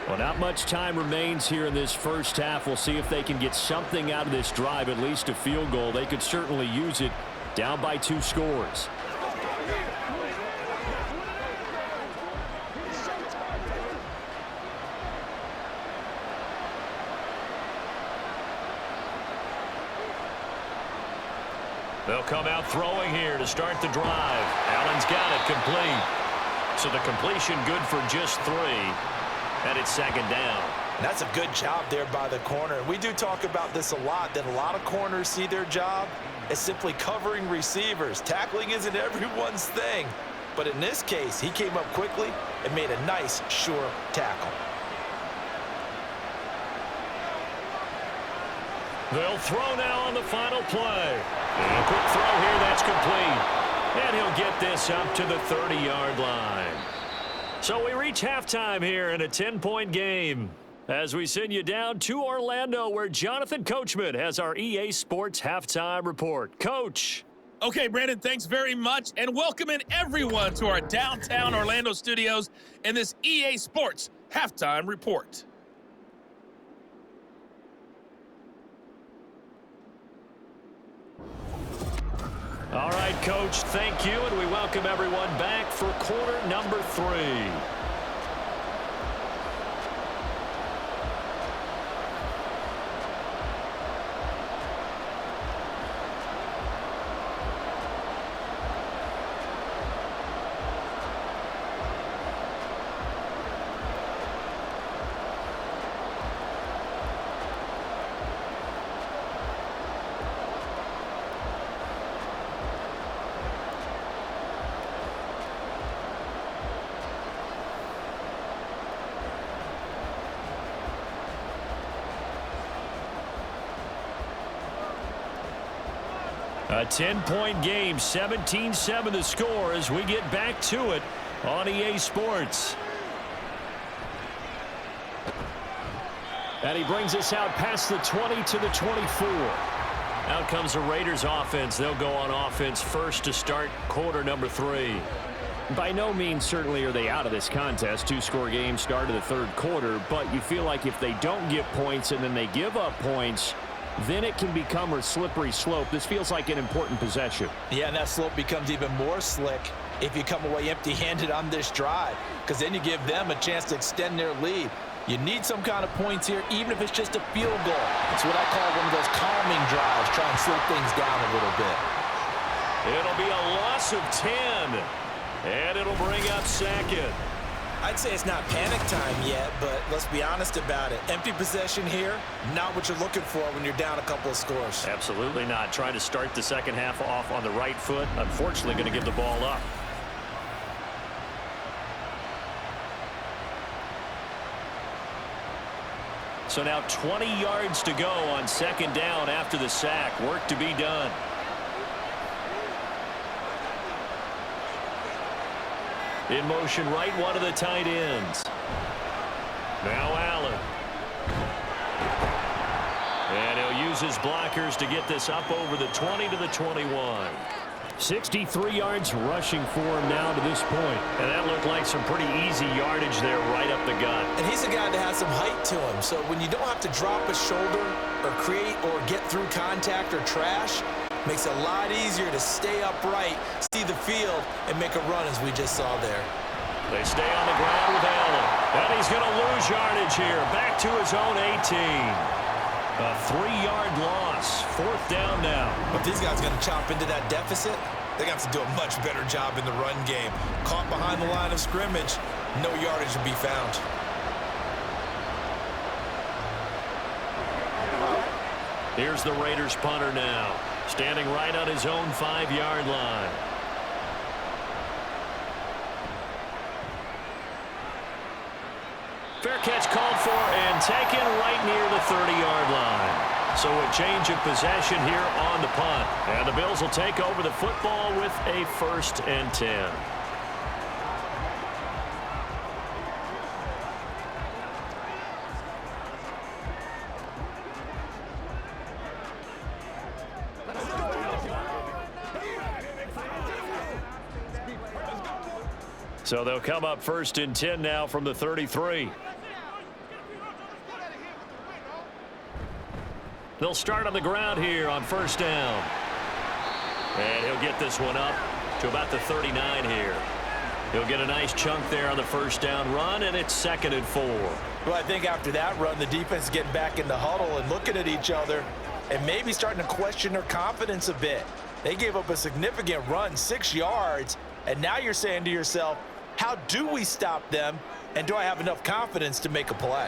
[SPEAKER 2] Well, not much time remains here in this first half. We'll see if they can get something out of this drive, at least a field goal. They could certainly use it down by 2 scores. They'll come out throwing here to start the drive. Allen's got it complete. So the completion good for just 3. And it's 2nd down.
[SPEAKER 3] And that's a good job there by the corner. We do talk about this a lot, that a lot of corners see their job as simply covering receivers. Tackling isn't everyone's thing. But in this case, he came up quickly and made a nice, sure tackle.
[SPEAKER 2] They'll throw now on the final play. And a quick throw here, that's complete. And he'll get this up to the 30-yard line. So we reach halftime here in a 10-point game as we send you down to Orlando, where Jonathan Coachman has our EA Sports Halftime Report. Coach.
[SPEAKER 6] Okay, Brandon, thanks very much, and welcome in everyone to our downtown Orlando studios in this EA Sports Halftime Report.
[SPEAKER 2] All right, Coach, thank you, and we welcome everyone back for quarter number 3. A 10-point game, 17-7 the score as we get back to it on EA Sports. And he brings us out past the 20 to the 24.
[SPEAKER 5] Out comes the Raiders offense. They'll go on offense first to start quarter number 3.
[SPEAKER 2] By no means certainly are they out of this contest. 2-score game start of the third quarter, but you feel like if they don't get points and then they give up points, then it can become a slippery slope. This feels like an important possession.
[SPEAKER 3] Yeah, and that slope becomes even more slick if you come away empty-handed on this drive, because then you give them a chance to extend their lead. You need some kind of points here, even if it's just a field goal. It's what I call one of those calming drives, try and slow things down a little bit.
[SPEAKER 5] It'll be a loss of 10, and it'll bring up second.
[SPEAKER 3] I'd say it's not panic time yet, but let's be honest about it. Empty possession here, not what you're looking for when you're down a couple of scores.
[SPEAKER 5] Absolutely not. Trying to start the second half off on the right foot. Unfortunately, going to give the ball up. So now 20 yards to go on second down after the sack. Work to be done. In motion right, one of the tight ends. Now Allen. And he'll use his blockers to get this up over the 20 to the 21.
[SPEAKER 2] 63 yards rushing for him now to this point.
[SPEAKER 5] And that looked like some pretty easy yardage there right up the gut.
[SPEAKER 3] And he's a guy that has some height to him. So when you don't have to drop a shoulder or create or get through contact or trash, makes it a lot easier to stay upright, see the field, and make a run as we just saw there.
[SPEAKER 5] They stay on the ground with Allen. And he's going to lose yardage here. Back to his own 18. A 3-yard loss. Fourth down now.
[SPEAKER 3] But these guys are going to chop into that deficit. They're going to have to do a much better job in the run game. Caught behind the line of scrimmage, no yardage to be found.
[SPEAKER 5] Here's the Raiders punter now. Standing right on his own 5-yard line. Fair catch called for and taken right near the 30-yard line. So a change of possession here on the punt. And the Bills will take over the football with a 1st and 10. So they'll come up 1st and 10 now from the 33. They'll start on the ground here on 1st down. And he'll get this one up to about the 39 here. He'll get a nice chunk there on the 1st down run, and it's 2nd and 4.
[SPEAKER 3] Well, I think after that run, the defense is getting back in the huddle and looking at each other and maybe starting to question their confidence a bit. They gave up a significant run, 6 yards, and now you're saying to yourself, how do we stop them, and do I have enough confidence to make a play?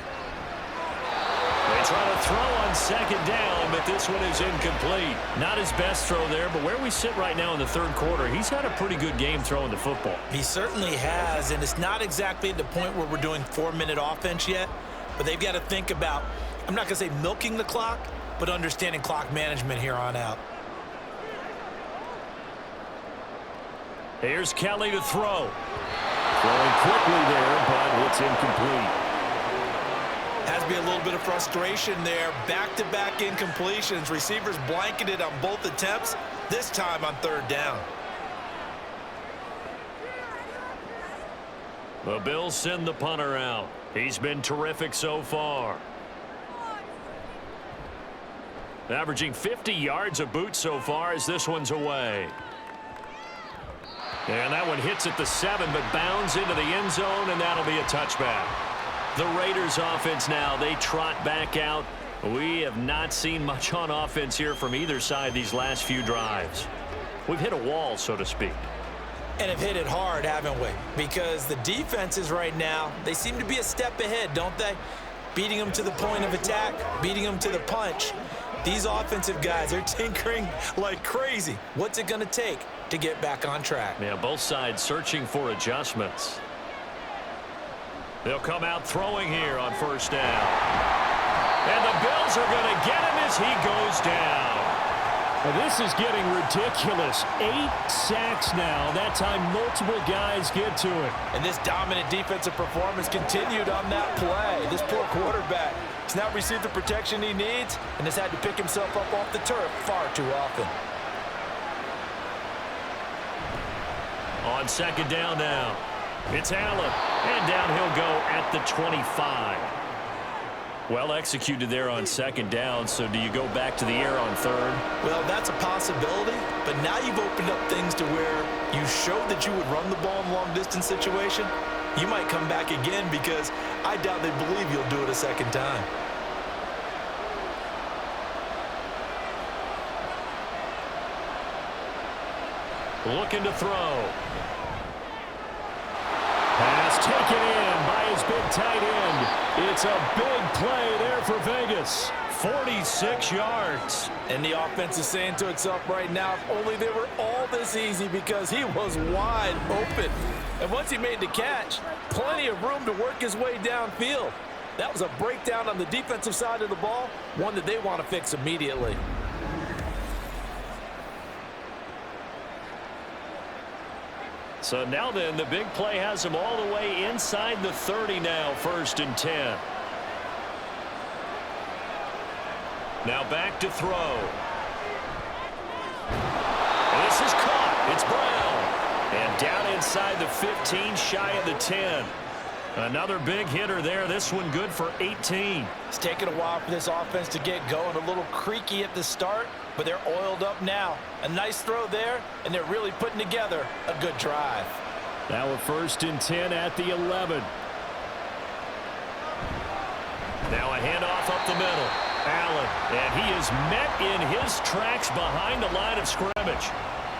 [SPEAKER 5] They try to throw on 2nd down, but this one is incomplete. Not his best throw there, but where we sit right now in the 3rd quarter, he's had a pretty good game throwing the football.
[SPEAKER 3] He certainly has, and it's not exactly at the point where we're doing 4-minute offense yet, but they've got to think about, I'm not going to say milking the clock, but understanding clock management here on out.
[SPEAKER 5] Here's Kelly to throw.
[SPEAKER 2] Throwing quickly there, but it's incomplete.
[SPEAKER 3] Has to be a little bit of frustration there. Back-to-back incompletions. Receivers blanketed on both attempts, this time on 3rd down.
[SPEAKER 5] The Bills send the punter out. He's been terrific so far. Averaging 50 yards a boot so far as this one's away. And that one hits at the 7, but bounds into the end zone, and that'll be a touchback. The Raiders offense now, they trot back out. We have not seen much on offense here from either side these last few drives. We've hit a wall, so to speak.
[SPEAKER 3] And have hit it hard, haven't we? Because the defenses right now, they seem to be a step ahead, don't they? Beating them to the point of attack, beating them to the punch. These offensive guys, they're tinkering like crazy. What's it going to take to get back on track?
[SPEAKER 5] Yeah, both sides searching for adjustments. They'll come out throwing here on 1st down. And the Bills are going to get him as he goes down.
[SPEAKER 2] This is getting ridiculous. 8 sacks now. That time multiple guys get to it.
[SPEAKER 3] And this dominant defensive performance continued on that play. This poor quarterback has not received the protection he needs and has had to pick himself up off the turf far too often.
[SPEAKER 5] On second down now, it's Allen. And down he'll go at the 25. Well executed there on second down, so do you go back to the air on third?
[SPEAKER 3] Well, that's a possibility, but now you've opened up things to where you showed that you would run the ball in a long-distance situation. You might come back again because I doubt they believe you'll do it a second time.
[SPEAKER 5] Looking to throw.
[SPEAKER 2] Pass taken in by his big tight end. It's a big play there for Vegas.
[SPEAKER 5] 46 yards.
[SPEAKER 3] And the offense is saying to itself right now, if only they were all this easy, because he was wide open. And once he made the catch, plenty of room to work his way downfield. That was a breakdown on the defensive side of the ball, one that they want to fix immediately.
[SPEAKER 5] So now then, the big play has him all the way inside the 30 now, 1st and 10. Now back to throw. This is caught. It's Brown. And down inside the 15, shy of the 10. Another big hitter there. This one good for 18.
[SPEAKER 3] It's taken a while for this offense to get going. A little creaky at the start, but they're oiled up now. A nice throw there, and they're really putting together a good drive.
[SPEAKER 2] Now a 1st and 10 at the 11.
[SPEAKER 5] Now a handoff up the middle. Allen, and he is met in his tracks behind the line of scrimmage.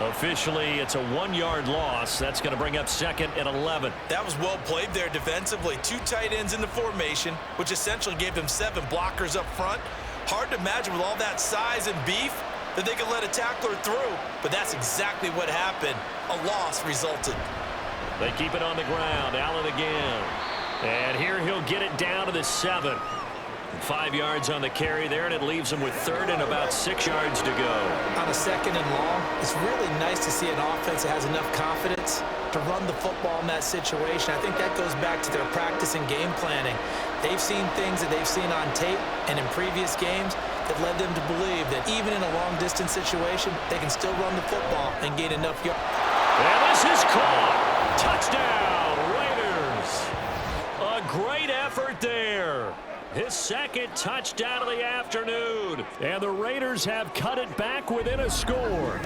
[SPEAKER 5] Officially, it's a 1-yard loss. That's going to bring up 2nd and 11.
[SPEAKER 3] That was well played there defensively. 2 tight ends in the formation, which essentially gave them 7 blockers up front. Hard to imagine with all that size and beef that they could let a tackler through, but that's exactly what happened. A loss resulted.
[SPEAKER 5] They keep it on the ground. Allen again. And here he'll get it down to the 7. 5 yards on the carry there, and it leaves him with 3rd and about 6 yards to go.
[SPEAKER 3] On a 2nd and long, it's really nice to see an offense that has enough confidence to run the football in that situation. I think that goes back to their practice and game planning. They've seen things that they've seen on tape and in previous games that led them to believe that even in a long-distance situation, they can still run the football and gain enough yards.
[SPEAKER 5] And this is caught. Touchdown, Raiders. A great effort there. His 2nd touchdown of the afternoon.
[SPEAKER 2] And the Raiders have cut it back within a score.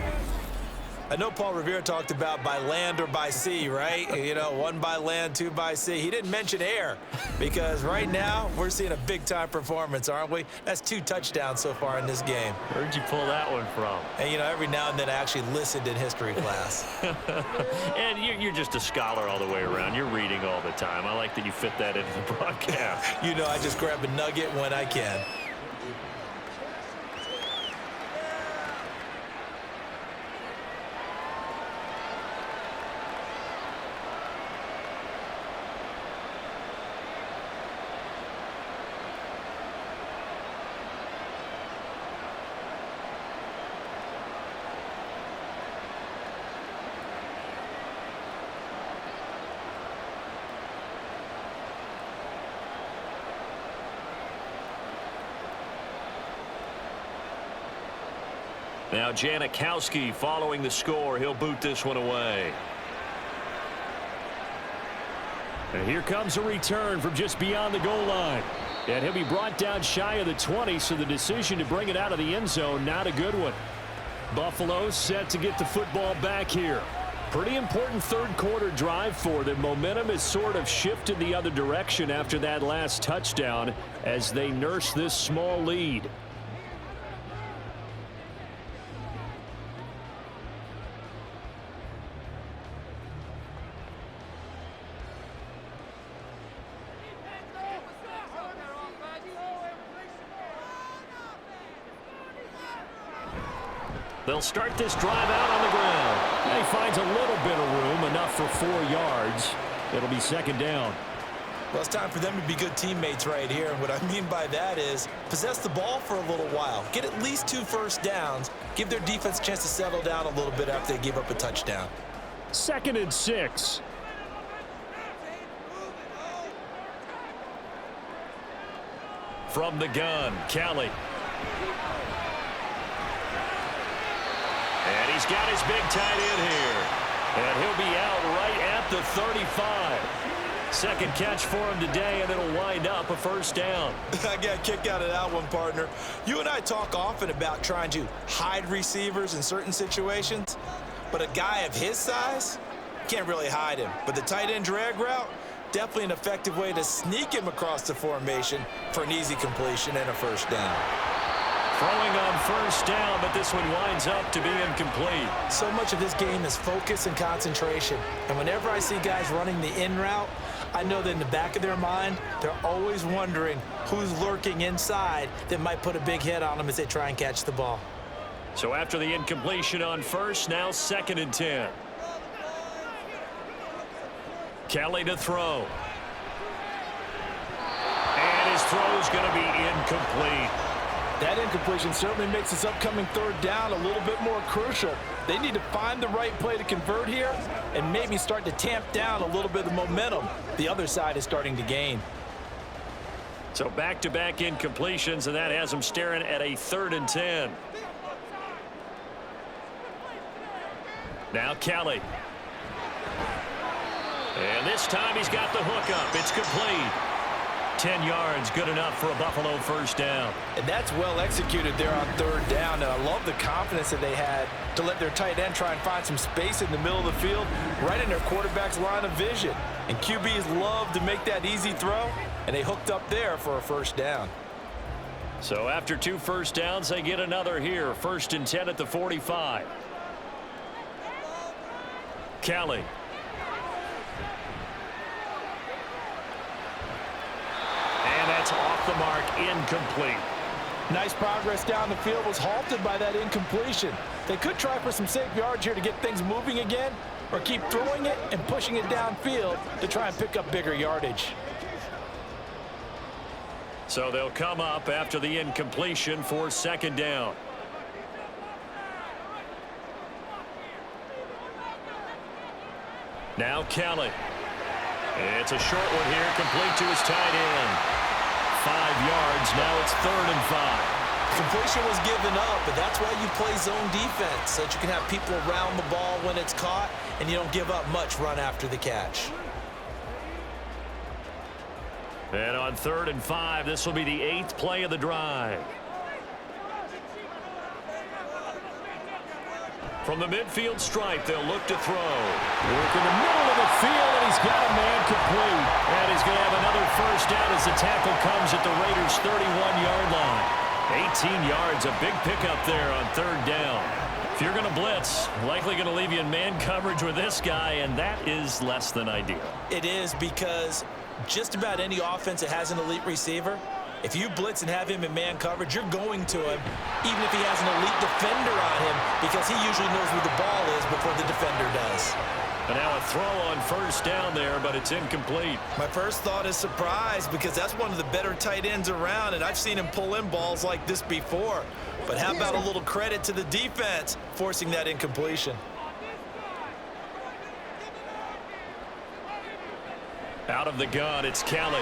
[SPEAKER 3] I know Paul Revere talked about by land or by sea, right? You know, 1 by land, 2 by sea. He didn't mention air because right now we're seeing a big-time performance, aren't we? That's 2 touchdowns so far in this game.
[SPEAKER 5] Where'd you pull that one from?
[SPEAKER 3] And, you know, every now and then I actually listened in history class.
[SPEAKER 5] And you're just a scholar all the way around. You're reading all the time. I like that you fit that into the broadcast.
[SPEAKER 3] You know, I just grab a nugget when I can.
[SPEAKER 5] Now Janikowski following the score. He'll boot this one away.
[SPEAKER 2] And here comes a return from just beyond the goal line. And he'll be brought down shy of the 20, so the decision to bring it out of the end zone, not a good one. Buffalo set to get the football back here. Pretty important 3rd quarter drive for them. Momentum has sort of shifted the other direction after that last touchdown as they nurse this small lead.
[SPEAKER 5] They'll start this drive out on the ground.
[SPEAKER 2] And he finds a little bit of room, enough for 4 yards. It'll be 2nd down.
[SPEAKER 3] Well, it's time for them to be good teammates right here. And what I mean by that is possess the ball for a little while. Get at least 2 first downs. Give their defense a chance to settle down a little bit after they give up a touchdown.
[SPEAKER 2] 2nd and 6.
[SPEAKER 5] From the gun, Kelly. And he's got his big tight end here. And he'll be out right at the 35. Second catch for him today, and it'll wind up a first down.
[SPEAKER 3] I got a kick out of that one, partner. You and I talk often about trying to hide receivers in certain situations, but a guy of his size can't really hide him. But the tight end drag route, definitely an effective way to sneak him across the formation for an easy completion and a first down.
[SPEAKER 5] Throwing on first down, but this one winds up to be incomplete.
[SPEAKER 3] So much of this game is focus and concentration. And whenever I see guys running the in route, I know that in the back of their mind, they're always wondering who's lurking inside that might put a big hit on them as they try and catch the ball.
[SPEAKER 5] So after the incompletion on first, now 2nd and 10. Kelly to throw. And his throw is going to be incomplete.
[SPEAKER 3] That incompletion certainly makes this upcoming 3rd down a little bit more crucial. They need to find the right play to convert here and maybe start to tamp down a little bit of momentum the other side is starting to gain.
[SPEAKER 5] So back-to-back incompletions, and that has them staring at a 3rd and 10. Now Kelly. And this time he's got the hook up. It's complete. 10 yards, good enough for a Buffalo first down.
[SPEAKER 3] And that's well executed there on 3rd down. And I love the confidence that they had to let their tight end try and find some space in the middle of the field, right in their quarterback's line of vision. And QBs love to make that easy throw, and they hooked up there for a first down.
[SPEAKER 5] So after 2 first downs, they get another here. 1st and 10 at the 45. Kelly. And that's off the mark, incomplete.
[SPEAKER 3] Nice progress down the field was halted by that incompletion. They could try for some safe yards here to get things moving again, or keep throwing it and pushing it downfield to try and pick up bigger yardage.
[SPEAKER 5] So they'll come up after the incompletion for 2nd down. Now Kelly. It's a short one here, complete to his tight end. 5 yards, now it's 3rd and 5.
[SPEAKER 3] Completion was given up, but that's why you play zone defense, so that you can have people around the ball when it's caught, and you don't give up much run after the catch.
[SPEAKER 5] And on 3rd and 5, this will be the 8th play of the drive. From the midfield stripe, they'll look to throw.
[SPEAKER 2] Work in the middle of the field, and he's got a man complete.
[SPEAKER 5] And he's going to have another first down as the tackle comes at the Raiders' 31-yard line. 18 yards, a big pickup there on 3rd down. If you're going to blitz, likely going to leave you in man coverage with this guy, and that is less than ideal.
[SPEAKER 3] It is, because just about any offense that has an elite receiver, if you blitz and have him in man coverage, you're going to him, even if he has an elite defender on him, because he usually knows where the ball is before the defender does.
[SPEAKER 5] And now a throw on first down there, but it's incomplete.
[SPEAKER 3] My first thought is surprise, because that's one of the better tight ends around, and I've seen him pull in balls like this before. But how about a little credit to the defense forcing that incompletion?
[SPEAKER 5] Out of the gun, it's Kelly.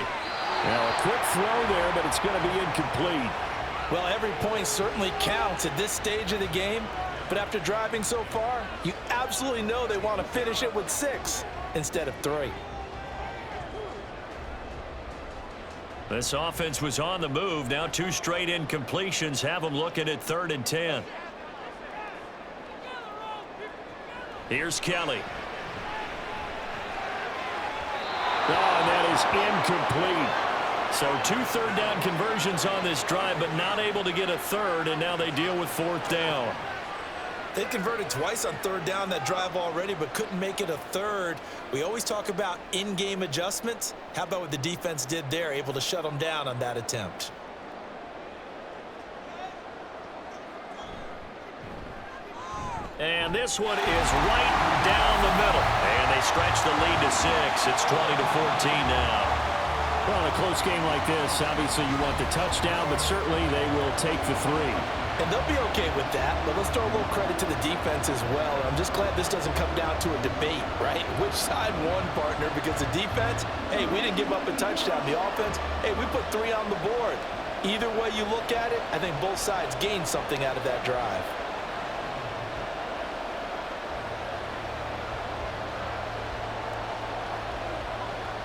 [SPEAKER 2] Now a quick throw there, but it's going to be incomplete.
[SPEAKER 3] Well, every point certainly counts at this stage of the game, but after driving so far, you absolutely know they want to finish it with 6 instead of 3.
[SPEAKER 5] This offense was on the move. Now 2 straight incompletions have them looking at 3rd and 10. Here's Kelly.
[SPEAKER 2] Oh, and that is incomplete.
[SPEAKER 5] So 2 third down conversions on this drive, but not able to get a 3rd, and now they deal with 4th down.
[SPEAKER 3] They converted twice on 3rd down that drive already, but couldn't make it a 3rd. We always talk about in-game adjustments. How about what the defense did there, able to shut them down on that attempt?
[SPEAKER 5] And this one is right down the middle. And they stretch the lead to 6. It's 20-14 now.
[SPEAKER 2] Well, in a close game like this, obviously you want the touchdown, but certainly they will take the 3.
[SPEAKER 3] And they'll be okay with that, but let's throw a little credit to the defense as well. I'm just glad this doesn't come down to a debate, right? Which side won, partner? Because the defense, hey, we didn't give up a touchdown. The offense, hey, we put 3 on the board. Either way you look at it, I think both sides gained something out of that drive.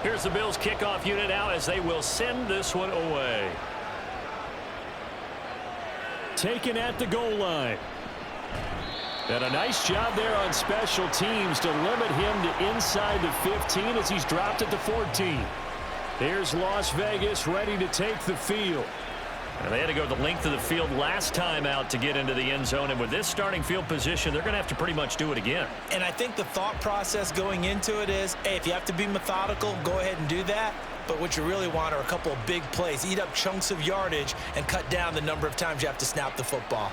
[SPEAKER 5] Here's the Bills kickoff unit now as they will send this one away.
[SPEAKER 2] Taken at the goal line. And a nice job there on special teams to limit him to inside the 15 as he's dropped at the 14. Here's Las Vegas ready to take the field.
[SPEAKER 5] And they had to go the length of the field last time out to get into the end zone. And with this starting field position, they're going to have to pretty much do it again.
[SPEAKER 3] And I think the thought process going into it is, hey, if you have to be methodical, go ahead and do that. But what you really want are a couple of big plays. Eat up chunks of yardage and cut down the number of times you have to snap the football.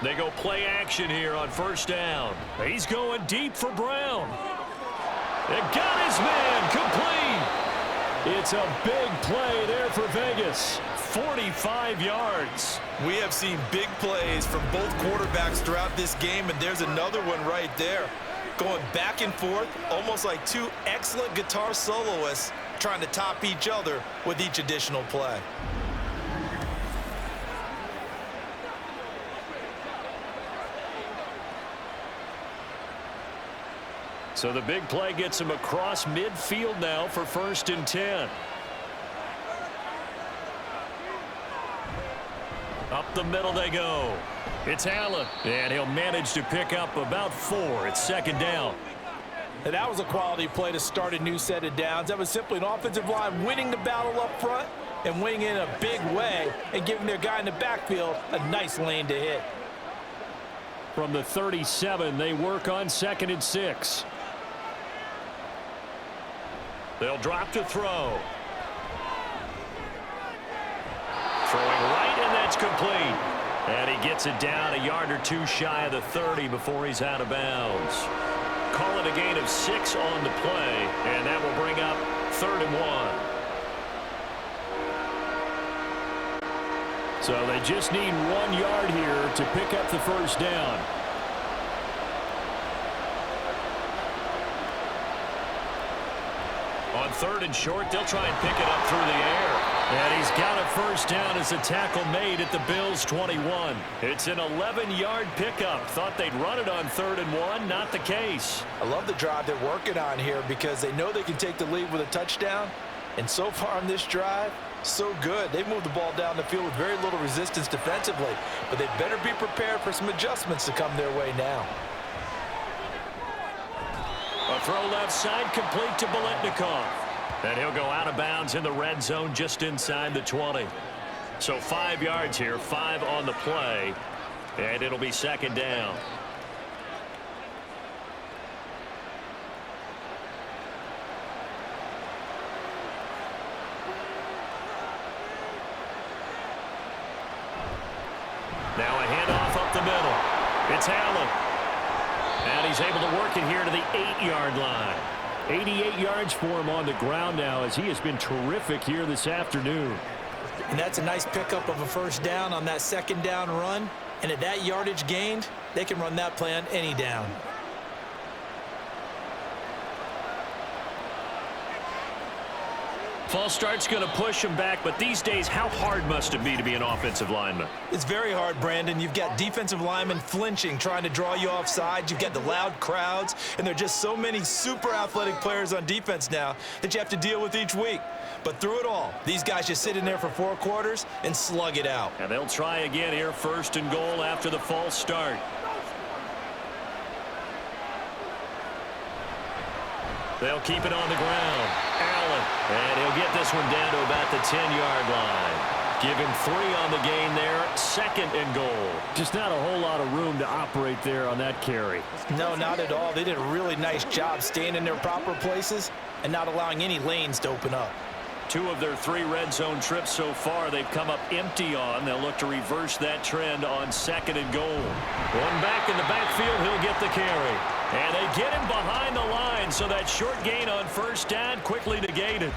[SPEAKER 5] They go play action here on first down.
[SPEAKER 2] He's going deep for Brown.
[SPEAKER 5] They got his man complete.
[SPEAKER 2] It's a big play there for Vegas.
[SPEAKER 5] 45 yards.
[SPEAKER 3] We have seen big plays from both quarterbacks throughout this game, and there's another one right there. Going back and forth, almost like 2 excellent guitar soloists trying to top each other with each additional play.
[SPEAKER 5] So the big play gets him across midfield now for 1st and 10. Up the middle they go. It's Allen, and he'll manage to pick up about 4. It's 2nd down.
[SPEAKER 3] And that was a quality play to start a new set of downs. That was simply an offensive line winning the battle up front and winning in a big way and giving their guy in the backfield a nice lane to hit.
[SPEAKER 2] From the 37, they work on 2nd and 6.
[SPEAKER 5] They'll drop to throw. Throwing right, and that's complete. And he gets it down a yard or 2 shy of the 30 before he's out of bounds. Call it a gain of 6 on the play, and that will bring up 3rd and 1.
[SPEAKER 2] So they just need 1 yard here to pick up the 1st down.
[SPEAKER 5] On 3rd and short, they'll try and pick it up through the air.
[SPEAKER 2] And he's got a 1st down as a tackle made at the Bills' 21.
[SPEAKER 5] It's an 11-yard pickup. Thought they'd run it on 3rd and 1. Not the case.
[SPEAKER 3] I love the drive they're working on here because they know they can take the lead with a touchdown. And so far on this drive, so good. They moved the ball down the field with very little resistance defensively. But they better be prepared for some adjustments to come their way now.
[SPEAKER 5] A throw left side complete to Biletnikoff. And he'll go out of bounds in the red zone just inside the 20. So 5 yards here, 5 on the play. And it'll be 2nd down. Now a handoff up the middle. It's Allen. And he's able to work it here to the 8-yard line.
[SPEAKER 2] 88 yards for him on the ground now as he has been terrific here this afternoon.
[SPEAKER 3] And that's a nice pickup of a 1st down on that 2nd down run. And at that yardage gained, they can run that play on any down.
[SPEAKER 5] False start's going to push him back, but these days, how hard must it be to be an offensive lineman?
[SPEAKER 3] It's very hard, Brandon. You've got defensive linemen flinching, trying to draw you off sides. You've got the loud crowds, and there are just so many super athletic players on defense now that you have to deal with each week. But through it all, these guys just sit in there for 4 quarters and slug it out.
[SPEAKER 5] And they'll try again here, 1st and goal after the false start. They'll keep it on the ground. Allen, and he'll get this one down to about the 10-yard line. Give him 3 on the gain there, 2nd and goal.
[SPEAKER 2] Just not a whole lot of room to operate there on that carry.
[SPEAKER 3] No, not at all. They did a really nice job staying in their proper places and not allowing any lanes to open up.
[SPEAKER 2] 2 of their 3 red zone trips so far they've come up empty on. They'll look to reverse that trend on 2nd and goal. One back in the backfield, he'll get the carry. And they get him behind the line, so that short gain on 1st down quickly negated.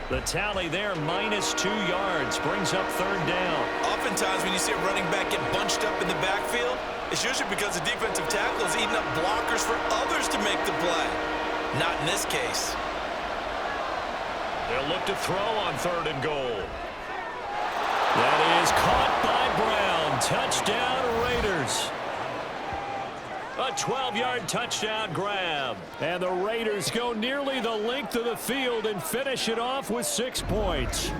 [SPEAKER 2] The tally there, -2 yards, brings up 3rd down.
[SPEAKER 3] Oftentimes when you see a running back get bunched up in the backfield, it's usually because the defensive tackle is eating up blockers for others to make the play. Not in this case.
[SPEAKER 2] They'll look to throw on 3rd and goal. That is caught by Brown. Touchdown, Raiders. A 12-yard touchdown grab. And the Raiders go nearly the length of the field and finish it off with 6 points.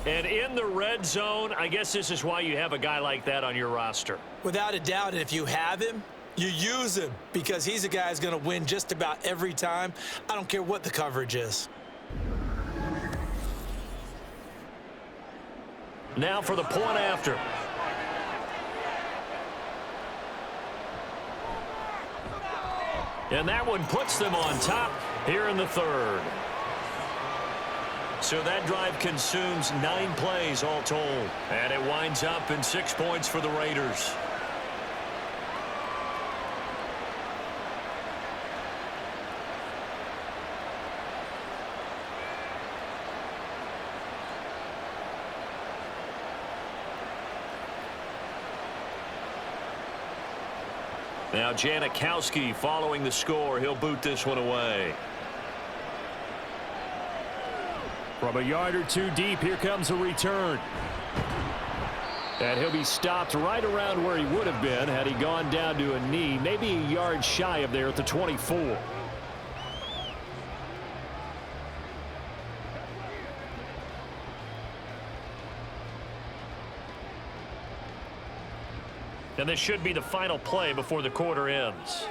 [SPEAKER 2] And in the red zone, I guess this is why you have a guy like that on your roster.
[SPEAKER 3] Without a doubt, and if you have him, you use him because he's a guy who's going to win just about every time. I don't care what the coverage is.
[SPEAKER 2] Now for the point after. And that one puts them on top here in the 3rd. So that drive consumes 9 plays all told. And it winds up in 6 points for the Raiders. Now Janikowski following the score. He'll boot this one away. From a yard or 2 deep, here comes a return. And he'll be stopped right around where he would have been had he gone down to a knee, maybe a yard shy of there at the 24. And this should be the final play before the quarter ends.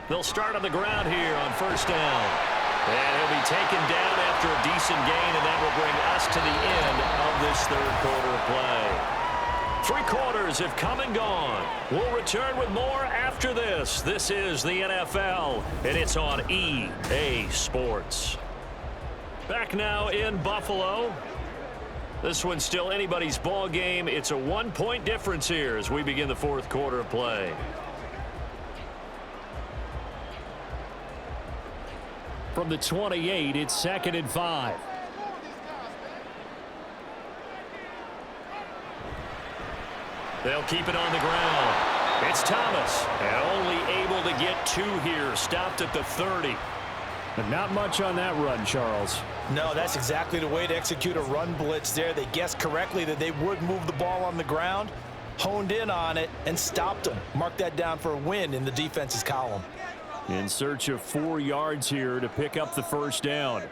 [SPEAKER 2] They'll start on the ground here on 1st down. And he'll be taken down after a decent gain, and that will bring us to the end of this 3rd quarter of play. 3 quarters have come and gone. We'll return with more after this. This is the NFL, and it's on EA Sports. Back now in Buffalo. This one's still anybody's ball game. It's a 1-point difference here as we begin the 4th quarter of play. From the 28, it's 2nd and 5. They'll keep it on the ground. It's Thomas, and only able to get 2 here. Stopped at the 30. But not much on that run, Charles.
[SPEAKER 3] No, that's exactly the way to execute a run blitz there. They guessed correctly that they would move the ball on the ground, honed in on it, and stopped them. Mark that down for a win in the defense's column.
[SPEAKER 2] In search of 4 yards here to pick up the 1st down.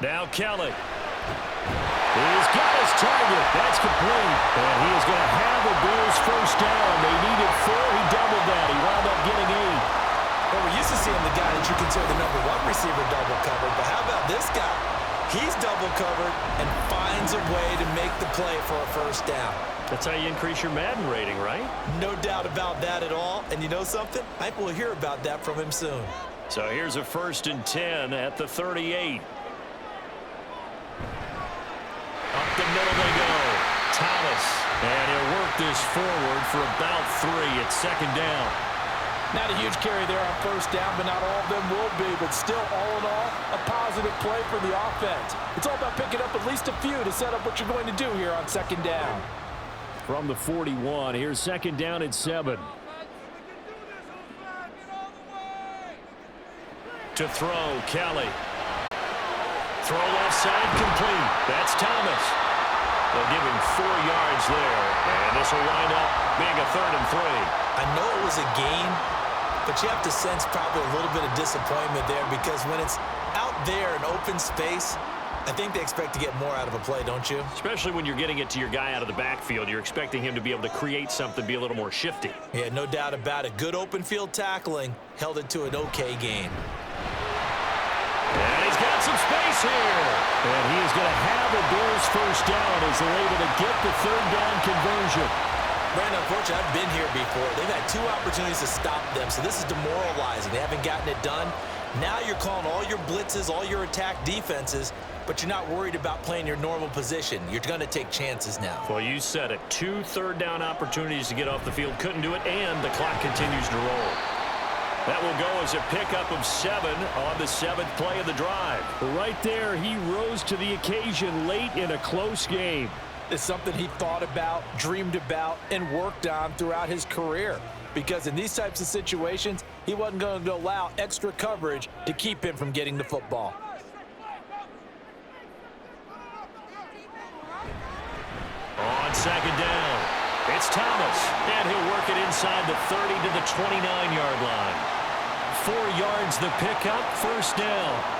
[SPEAKER 2] Now Kelly. He's got his target. That's complete. And he is going to have the Bills' 1st down. They needed 4. He doubled that. He wound up getting 8.
[SPEAKER 3] Well, we're used to seeing the guy that you consider the number 1 receiver double covered, but how about this guy? He's double covered and finds a way to make the play for a 1st down.
[SPEAKER 2] That's how you increase your Madden rating, right?
[SPEAKER 3] No doubt about that at all. And you know something? I think we'll hear about that from him soon.
[SPEAKER 2] So here's a 1st and 10 at the 38. Up the middle they go. Thomas. And he'll work this forward for about 3 at 2nd down.
[SPEAKER 3] Not a huge carry there on 1st down, but not all of them will be. But still, all in all, a positive play for the offense. It's all about picking up at least a few to set up what you're going to do here on 2nd down.
[SPEAKER 2] From the 41, here's 2nd down at 7. To throw, Kelly. Throw left side complete. That's Thomas. They'll give him 4 yards there. And this will wind up being a 3rd and 3.
[SPEAKER 3] I know it was a gain, but you have to sense probably a little bit of disappointment there because when it's out there in open space, I think they expect to get more out of a play, don't you?
[SPEAKER 2] Especially when you're getting it to your guy out of the backfield. You're expecting him to be able to create something, be a little more shifty.
[SPEAKER 3] Yeah, no doubt about it. Good open field tackling held it to an okay gain.
[SPEAKER 2] And he's got some space here. And he is going to have a Bills 1st down as they're able to get the 3rd down conversion.
[SPEAKER 3] Brandon, unfortunately, I've been here before. They've had 2 opportunities to stop them, so this is demoralizing. They haven't gotten it done. Now you're calling all your blitzes, all your attack defenses, but you're not worried about playing your normal position. You're going to take chances now.
[SPEAKER 2] Well, you said it. 2 third-down opportunities to get off the field. Couldn't do it, and the clock continues to roll. That will go as a pickup of 7 on the 7th play of the drive. Right there, he rose to the occasion late in a close game.
[SPEAKER 3] It's something he thought about, dreamed about, and worked on throughout his career. Because in these types of situations, he wasn't going to allow extra coverage to keep him from getting the football.
[SPEAKER 2] On 2nd down, it's Thomas, and he'll work it inside the 30 to the 29-yard line. 4 yards the pickup, 1st down.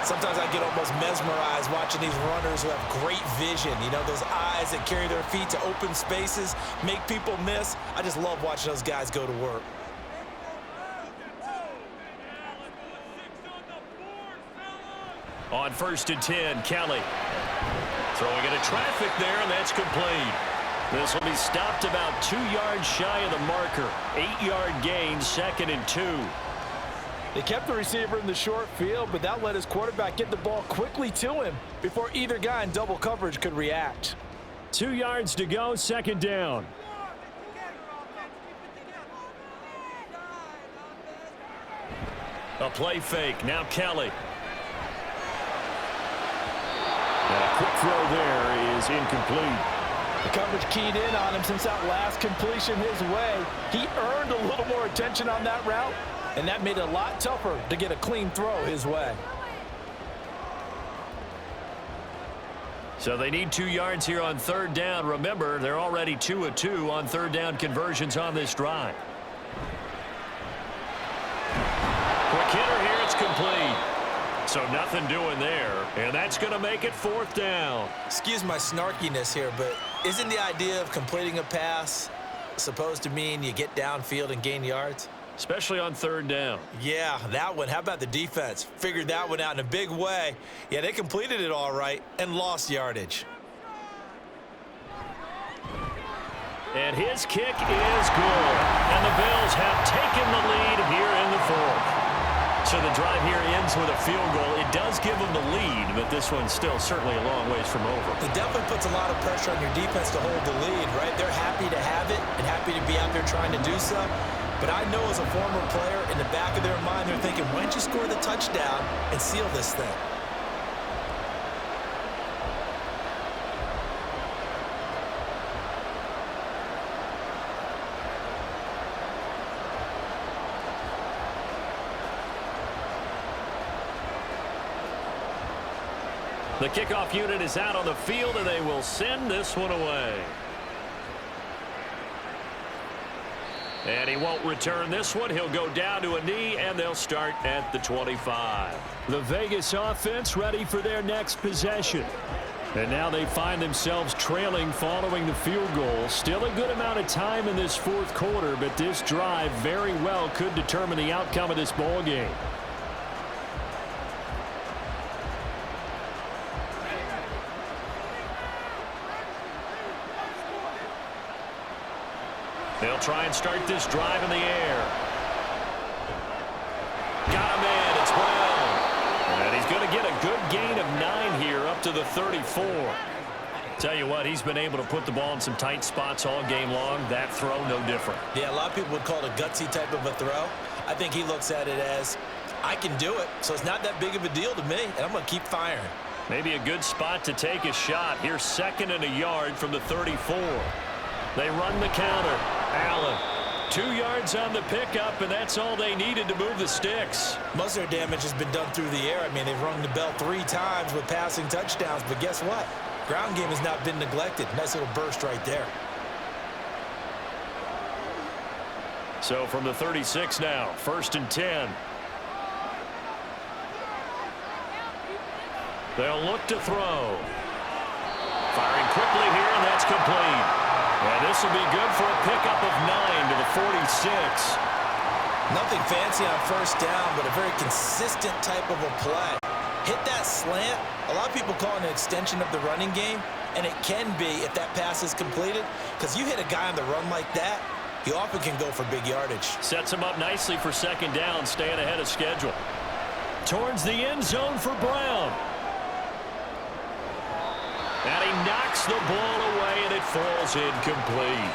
[SPEAKER 3] Sometimes I get almost mesmerized watching these runners who have great vision. You know, those eyes that carry their feet to open spaces, make people miss. I just love watching those guys go to work.
[SPEAKER 2] On 1st and 10, Kelly. Throwing into traffic there, and that's complete. This will be stopped about 2 yards shy of the marker. 8-yard gain, 2nd and 2.
[SPEAKER 3] They kept the receiver in the short field, but that let his quarterback get the ball quickly to him before either guy in double coverage could react.
[SPEAKER 2] 2 yards to go, 2nd down. A play fake, now Kelly. And a quick throw there is incomplete.
[SPEAKER 3] The coverage keyed in on him since that last completion his way. He earned a little more attention on that route, and that made it a lot tougher to get a clean throw his way.
[SPEAKER 2] So they need 2 yards here on 3rd down. Remember, they're already 2 of 2 on 3rd down conversions on this drive. Quick hitter here, it's complete. So nothing doing there, and that's going to make it 4th down.
[SPEAKER 3] Excuse my snarkiness here, but isn't the idea of completing a pass supposed to mean you get downfield and gain yards?
[SPEAKER 2] Especially on 3rd down.
[SPEAKER 3] Yeah, that one. How about the defense? Figured that one out in a big way. Yeah, they completed it all right and lost yardage.
[SPEAKER 2] And his kick is good. And the Bills have taken the lead here in the 4th. So the drive here ends with a field goal. It does give them the lead, but this one's still certainly a long ways from over.
[SPEAKER 3] It definitely puts a lot of pressure on your defense to hold the lead, right? They're happy to have it and happy to be out there trying to do so. But I know as a former player, in the back of their mind, they're thinking, why don't you score the touchdown and seal this thing?
[SPEAKER 2] The kickoff unit is out on the field, and they will send this one away. And he won't return this one. He'll go down to a knee, and they'll start at the 25. The Vegas offense ready for their next possession. And now they find themselves trailing following the field goal. Still a good amount of time in this 4th quarter, but this drive very well could determine the outcome of this ball game. They'll try and start this drive in the air. Got him in. It's Brown. And he's going to get a good gain of 9 here up to the 34. Tell you what, he's been able to put the ball in some tight spots all game long. That throw, no different.
[SPEAKER 3] Yeah, a lot of people would call it a gutsy type of a throw. I think he looks at it as, I can do it, so it's not that big of a deal to me, and I'm going to keep firing.
[SPEAKER 2] Maybe a good spot to take a shot. Here's 2nd and a yard from the 34. They run the counter. Allen, 2 yards on the pickup, and that's all they needed to move the sticks.
[SPEAKER 3] Most of their damage has been done through the air. I mean, they've rung the bell 3 times with passing touchdowns, but guess what? Ground game has not been neglected. Nice little burst right there.
[SPEAKER 2] So from the 36 now, 1st and 10. They'll look to throw. Firing quickly here, and that's complete. And this will be good for a pickup of 9 to the 46.
[SPEAKER 3] Nothing fancy on 1st down, but a very consistent type of a play. Hit that slant. A lot of people call it an extension of the running game. and it can be if that pass is completed, because you hit a guy on the run like that, he often can go for big yardage.
[SPEAKER 2] Sets him up nicely for second down, staying ahead of schedule. Towards the end zone for Brown. And he knocks the ball away, and it falls incomplete.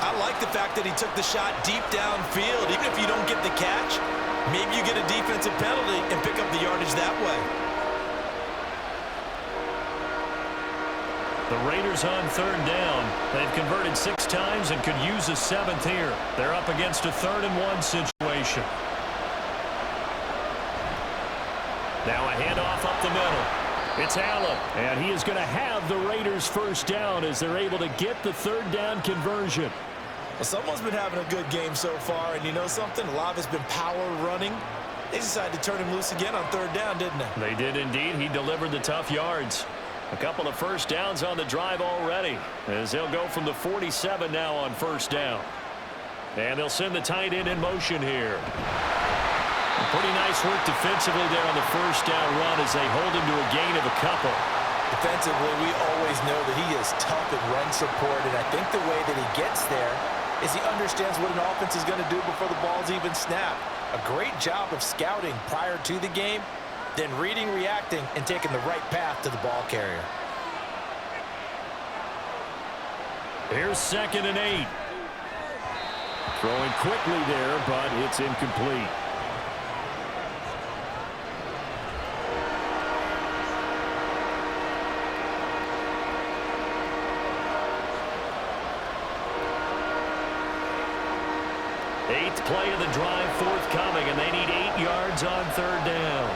[SPEAKER 3] I like the fact that he took the shot deep downfield. Even if you don't get the catch, maybe you get a defensive penalty and pick up the yardage that way.
[SPEAKER 2] The Raiders on third down. They've converted 6 times and could use a 7th here. They're up against a 3rd and 1 situation. Now a handoff up the middle. It's Allen, and he is going to have the Raiders first down as they're able to get the 3rd down conversion.
[SPEAKER 3] Well, someone's been having a good game so far, and you know something? A lot of it's been power running. They decided to turn him loose again on 3rd down, didn't they?
[SPEAKER 2] They did indeed. He delivered the tough yards. A couple of first downs on the drive already, as they'll go from the 47 now on first down. And they'll send the tight end in motion here. Pretty nice work defensively there on the first down run as they hold him to a gain of a couple.
[SPEAKER 3] Defensively, we always know that he is tough at run support, and I think the way that he gets there is he understands what an offense is going to do before the ball's even snapped. A great job of scouting prior to the game, then reading, reacting, and taking the right path to the ball carrier.
[SPEAKER 2] Here's 2nd and 8. Throwing quickly there, but it's incomplete. Eighth play of the drive forthcoming, and they need 8 yards on 3rd down.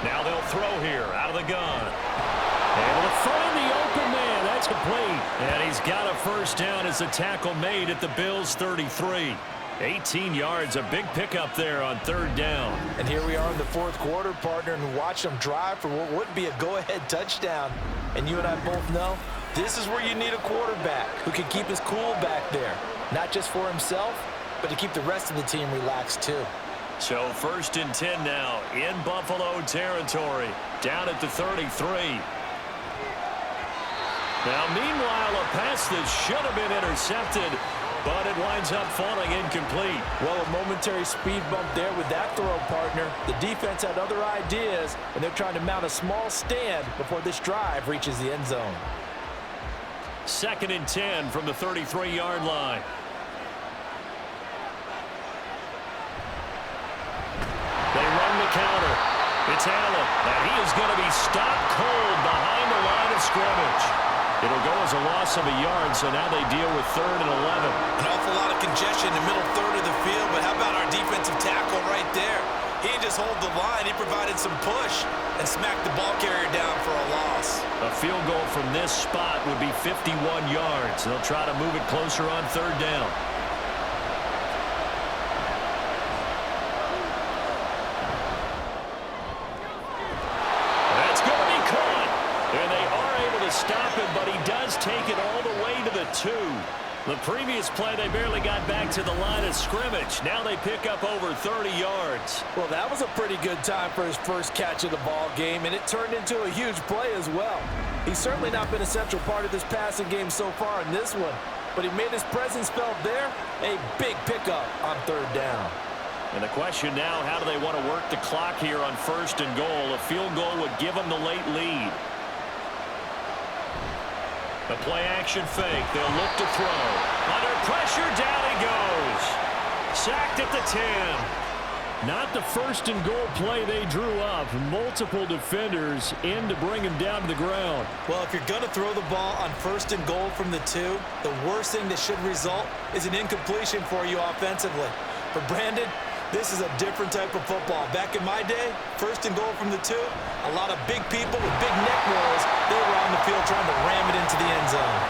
[SPEAKER 2] Now they'll throw here out of the gun. Able to find the open man. That's complete. And he's got a first down as the tackle made at the Bills' 33. 18 yards, a big pickup there on 3rd down.
[SPEAKER 3] And here we are in the 4th quarter, partner, and watch them drive for what would be a go-ahead touchdown. And you and I both know this is where you need a quarterback who can keep his cool back there. Not just for himself, but to keep the rest of the team relaxed too.
[SPEAKER 2] So 1st and 10 now in Buffalo territory, down at the 33. Now, meanwhile, a pass that should have been intercepted, but it winds up falling incomplete.
[SPEAKER 3] Well, a momentary speed bump there with that throw, partner. The defense had other ideas, and they're trying to mount a small stand before this drive reaches the end zone.
[SPEAKER 2] 2nd and 10 from the 33-yard line. They run the counter. It's Allen, and he is going to be stopped cold behind the line of scrimmage. It'll go as a loss of a yard, so now they deal with 3rd and 11.
[SPEAKER 3] An awful lot of congestion in the middle third of the field, but how about our defensive tackle right there? He didn't just hold the line, he provided some push and smacked the ball carrier down for a loss.
[SPEAKER 2] A field goal from this spot would be 51 yards. They'll try to move it closer on 3rd down. That's going to be caught. And they are able to stop him, but he does take it all the way to the 2. The previous play, they barely got back to the line of scrimmage. Now they pick up over 30 yards.
[SPEAKER 3] Well, that was a pretty good time for his first catch of the ball game, and it turned into a huge play as well. He's certainly not been a central part of this passing game so far in this one, but he made his presence felt there. A big pickup on 3rd down.
[SPEAKER 2] And the question now, how do they want to work the clock here on 1st and goal? A field goal would give them the late lead. The play-action fake. They'll look to throw. Under pressure, down he goes. Sacked at the 10. Not the 1st and goal play they drew up. Multiple defenders in to bring him down to the ground.
[SPEAKER 3] Well, if you're going to throw the ball on 1st and goal from the 2, the worst thing that should result is an incompletion for you offensively. For Brandon, this is a different type of football. Back in my day, 1st and goal from the 2, a lot of big people with big neck rolls, they were on the field trying to ram it into the end zone.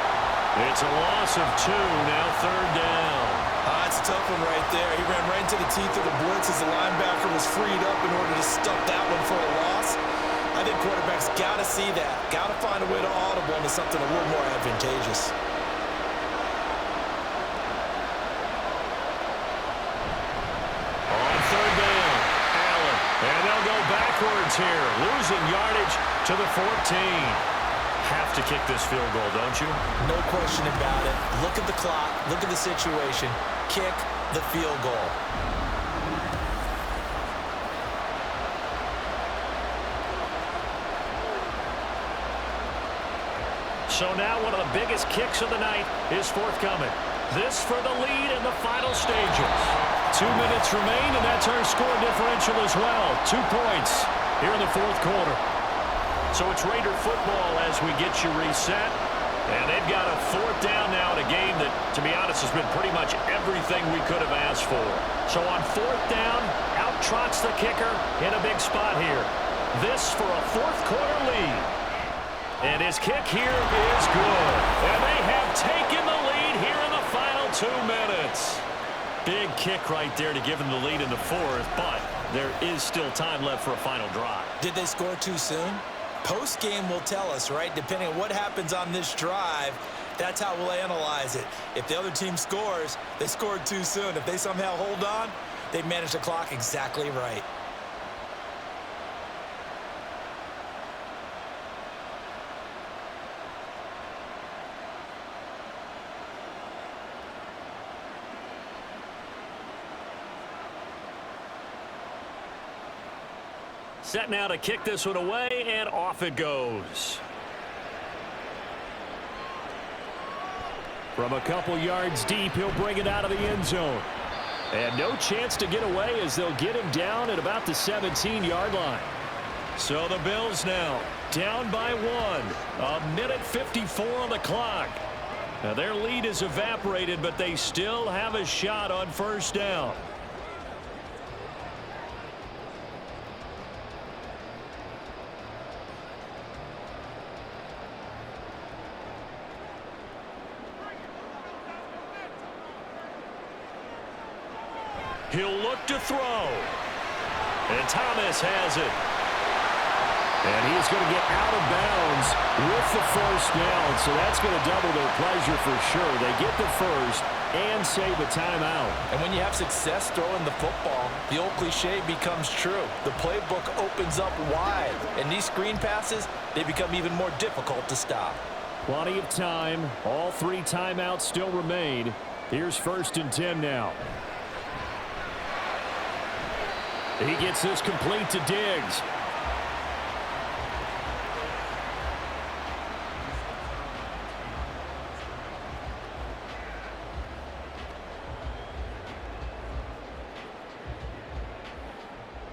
[SPEAKER 2] It's a loss of 2, now 3rd down.
[SPEAKER 3] That's a tough one right there. He ran right into the teeth of the blitz as the linebacker was freed up in order to stuff that one for a loss. I think quarterbacks got to see that. Got to find a way to audible into something a little more advantageous.
[SPEAKER 2] On 3rd down, Allen. And they'll go backwards here, losing yardage to the 14.
[SPEAKER 5] have to kick this field goal, don't you?
[SPEAKER 3] No question about it. Look at the clock. Look at the situation. Kick the field goal.
[SPEAKER 2] So now one of the biggest kicks of the night is forthcoming. This for the lead in the final stages. 2 minutes remain, and that's our score differential as well. 2 points here in the fourth quarter. So it's Raider football as we get you reset. And they've got a fourth down now in a game that, to be honest, has been pretty much everything we could have asked for. So on fourth down, out trots the kicker in a big spot here. This for a fourth quarter lead. And his kick here is good. And they have taken the lead here in the final 2 minutes. Big kick right there to give them the lead in the fourth, but there is still time left for a final drive.
[SPEAKER 3] Did they score too soon? Post-game will tell us, right? Depending on what happens on this drive, that's how we'll analyze it. If the other team scores, they scored too soon. If they somehow hold on, they manage the clock exactly right.
[SPEAKER 2] Set now to kick this one away, and off it goes. From a couple yards deep, he'll bring it out of the end zone. And no chance to get away as they'll get him down at about the 17-yard line. So the Bills now down by 1. 1:54 on the clock. Now their lead is evaporated, but they still have a shot on first down. He'll look to throw. And Thomas has it. And he's going to get out of bounds with the first down. So that's going to double their pleasure for sure. They get the first and save a timeout.
[SPEAKER 3] And when you have success throwing the football, the old cliche becomes true. The playbook opens up wide. And these screen passes, they become even more difficult to stop.
[SPEAKER 2] Plenty of time. All 3 timeouts still remain. Here's 1st and 10 now. He gets this complete to Diggs.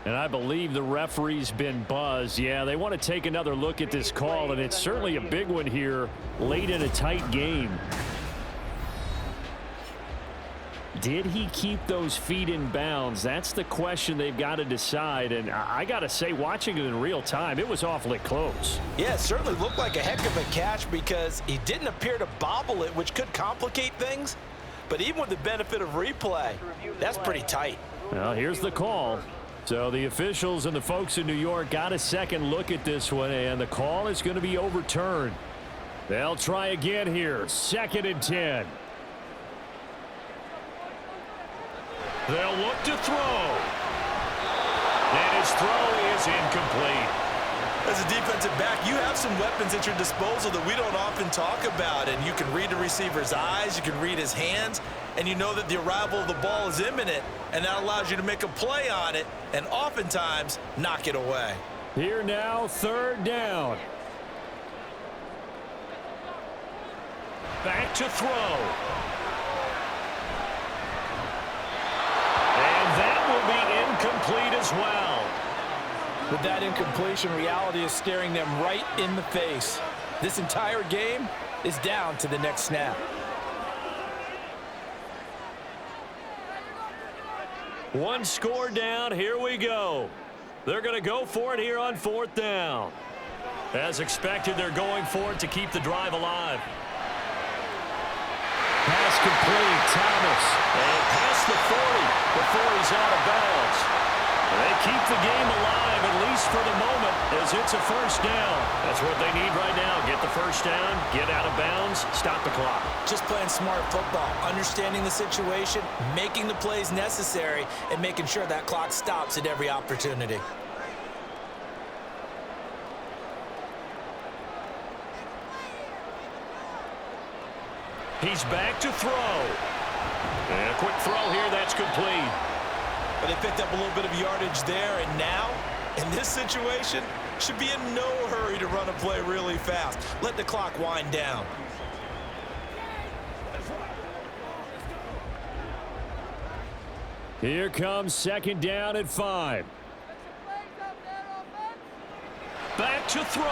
[SPEAKER 2] And I believe the referee's been buzzed. Yeah, they want to take another look at this call, and it's certainly a big one here late in a tight game. Did he keep those feet in bounds? That's the question they've got to decide. And I got to say, watching it in real time, it was awfully close.
[SPEAKER 3] Yeah, it certainly looked like a heck of a catch because he didn't appear to bobble it, which could complicate things. But even with the benefit of replay, that's pretty tight.
[SPEAKER 2] Well, here's the call. So the officials and the folks in New York got a second look at this one, and the call is going to be overturned. They'll try again here. 2nd and 10. They'll look to throw. And his throw is incomplete.
[SPEAKER 3] As a defensive back, you have some weapons at your disposal that we don't often talk about. And you can read the receiver's eyes, you can read his hands, and you know that the arrival of the ball is imminent. And that allows you to make a play on it and oftentimes knock it away.
[SPEAKER 2] Here now, 3rd down. Back to throw. That will be incomplete as well.
[SPEAKER 3] With that incompletion, reality is staring them right in the face. This entire game is down to the next snap.
[SPEAKER 2] One score down. Here we go. They're going to go for it here on 4th down. As expected, they're going for it to keep the drive alive. Pass complete. Thomas. And past the 40 before he's out of bounds. They keep the game alive, at least for the moment, as it's a first down. That's what they need right now. Get the first down, get out of bounds, stop the clock.
[SPEAKER 3] Just playing smart football, understanding the situation, making the plays necessary, and making sure that clock stops at every opportunity.
[SPEAKER 2] He's back to throw. And a quick throw here, that's complete.
[SPEAKER 3] But they picked up a little bit of yardage there, and now, in this situation, should be in no hurry to run a play really fast. Let the clock wind down.
[SPEAKER 2] Here comes second down at 5. Back to throw.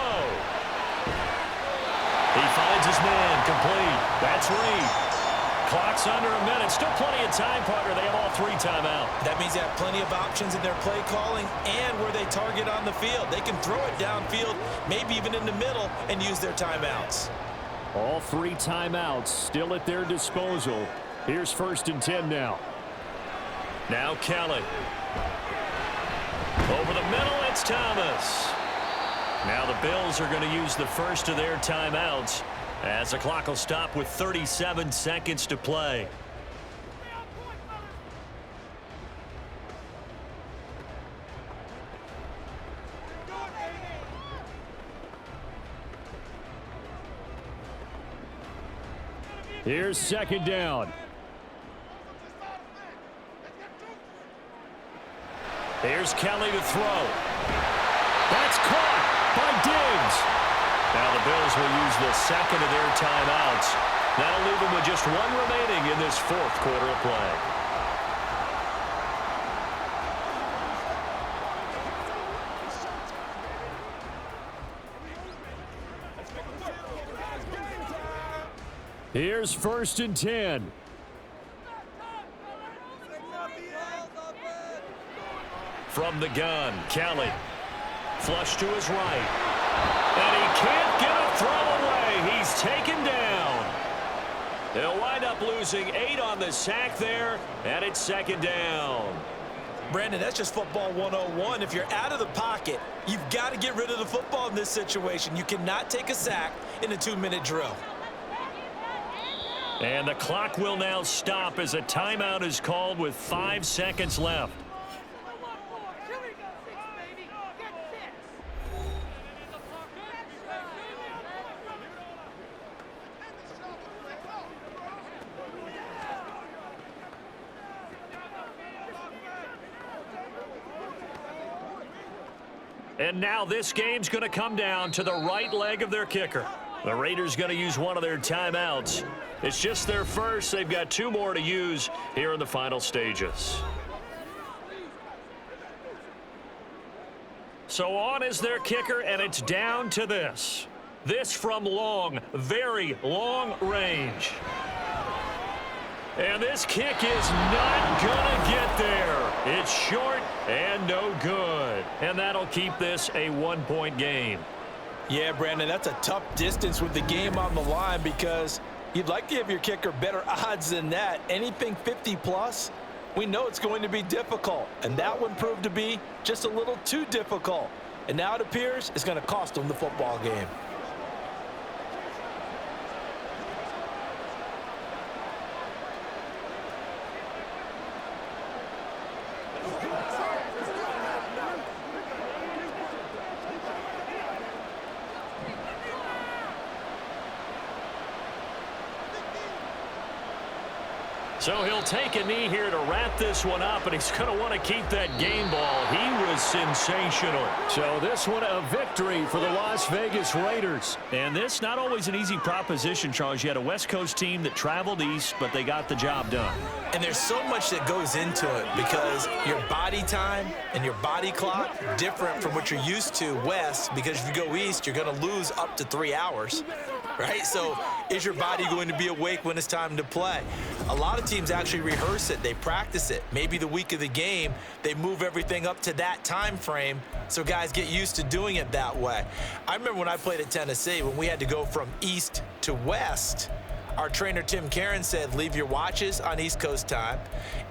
[SPEAKER 2] He finds his man, complete. That's Reed. Clock's under a minute. Still plenty of time, partner. They have all 3 timeouts.
[SPEAKER 3] That means they have plenty of options in their play calling and where they target on the field. They can throw it downfield, maybe even in the middle, and use their timeouts.
[SPEAKER 2] All 3 timeouts still at their disposal. Here's 1st and 10 now. Now Kelly. Over the middle, it's Thomas. Now the Bills are going to use the first of their timeouts as the clock will stop with 37 seconds to play. Here's second down. Here's Kelly to throw. That's caught by Diggs. Now the Bills will use the second of their timeouts. That'll leave them with just 1 remaining in this 4th quarter of play. Here's 1st and 10. From the gun, Kelly. Flush to his right. And he can't get a throw away. He's taken down. They'll wind up losing 8 on the sack there, and it's second down.
[SPEAKER 3] Brandon, that's just football 101. If you're out of the pocket, you've got to get rid of the football in this situation. You cannot take a sack in a 2-minute drill.
[SPEAKER 2] And the clock will now stop as a timeout is called with 5 seconds left. And now this game's going to come down to the right leg of their kicker. The Raiders going to use one of their timeouts. It's just their first. They've got 2 more to use here in the final stages. So on is their kicker, and it's down to this. This from long, very long range. And this kick is not going to get there. It's short and no good. And that'll keep this a 1-point game.
[SPEAKER 3] Yeah, Brandon, that's a tough distance with the game on the line because you'd like to give your kicker better odds than that. Anything 50-plus, we know it's going to be difficult. And that one proved to be just a little too difficult. And now it appears it's going to cost them the football game.
[SPEAKER 2] So he'll take a knee here to wrap this one up, and he's going to want to keep that game ball. He was sensational. So this one a victory for the Las Vegas Raiders. And this not always an easy proposition, Charles. You had a West Coast team that traveled east, but they got the job done.
[SPEAKER 3] And there's so much that goes into it because your body time and your body clock different from what you're used to west, because if you go east, you're going to lose up to 3 hours. Right? So is your body going to be awake when it's time to play? A lot of teams actually rehearse it. They practice it. Maybe the week of the game, they move everything up to that time frame so guys get used to doing it that way. I remember when I played at Tennessee, when we had to go from east to west, our trainer, Tim Karen, said, leave your watches on East Coast time.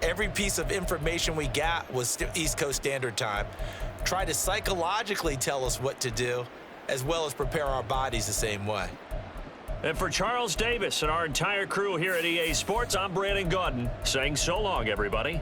[SPEAKER 3] Every piece of information we got was East Coast Standard Time. Try to psychologically tell us what to do, as well as prepare our bodies the same way.
[SPEAKER 2] And for Charles Davis and our entire crew here at EA Sports, I'm Brandon Gaudin saying so long, everybody.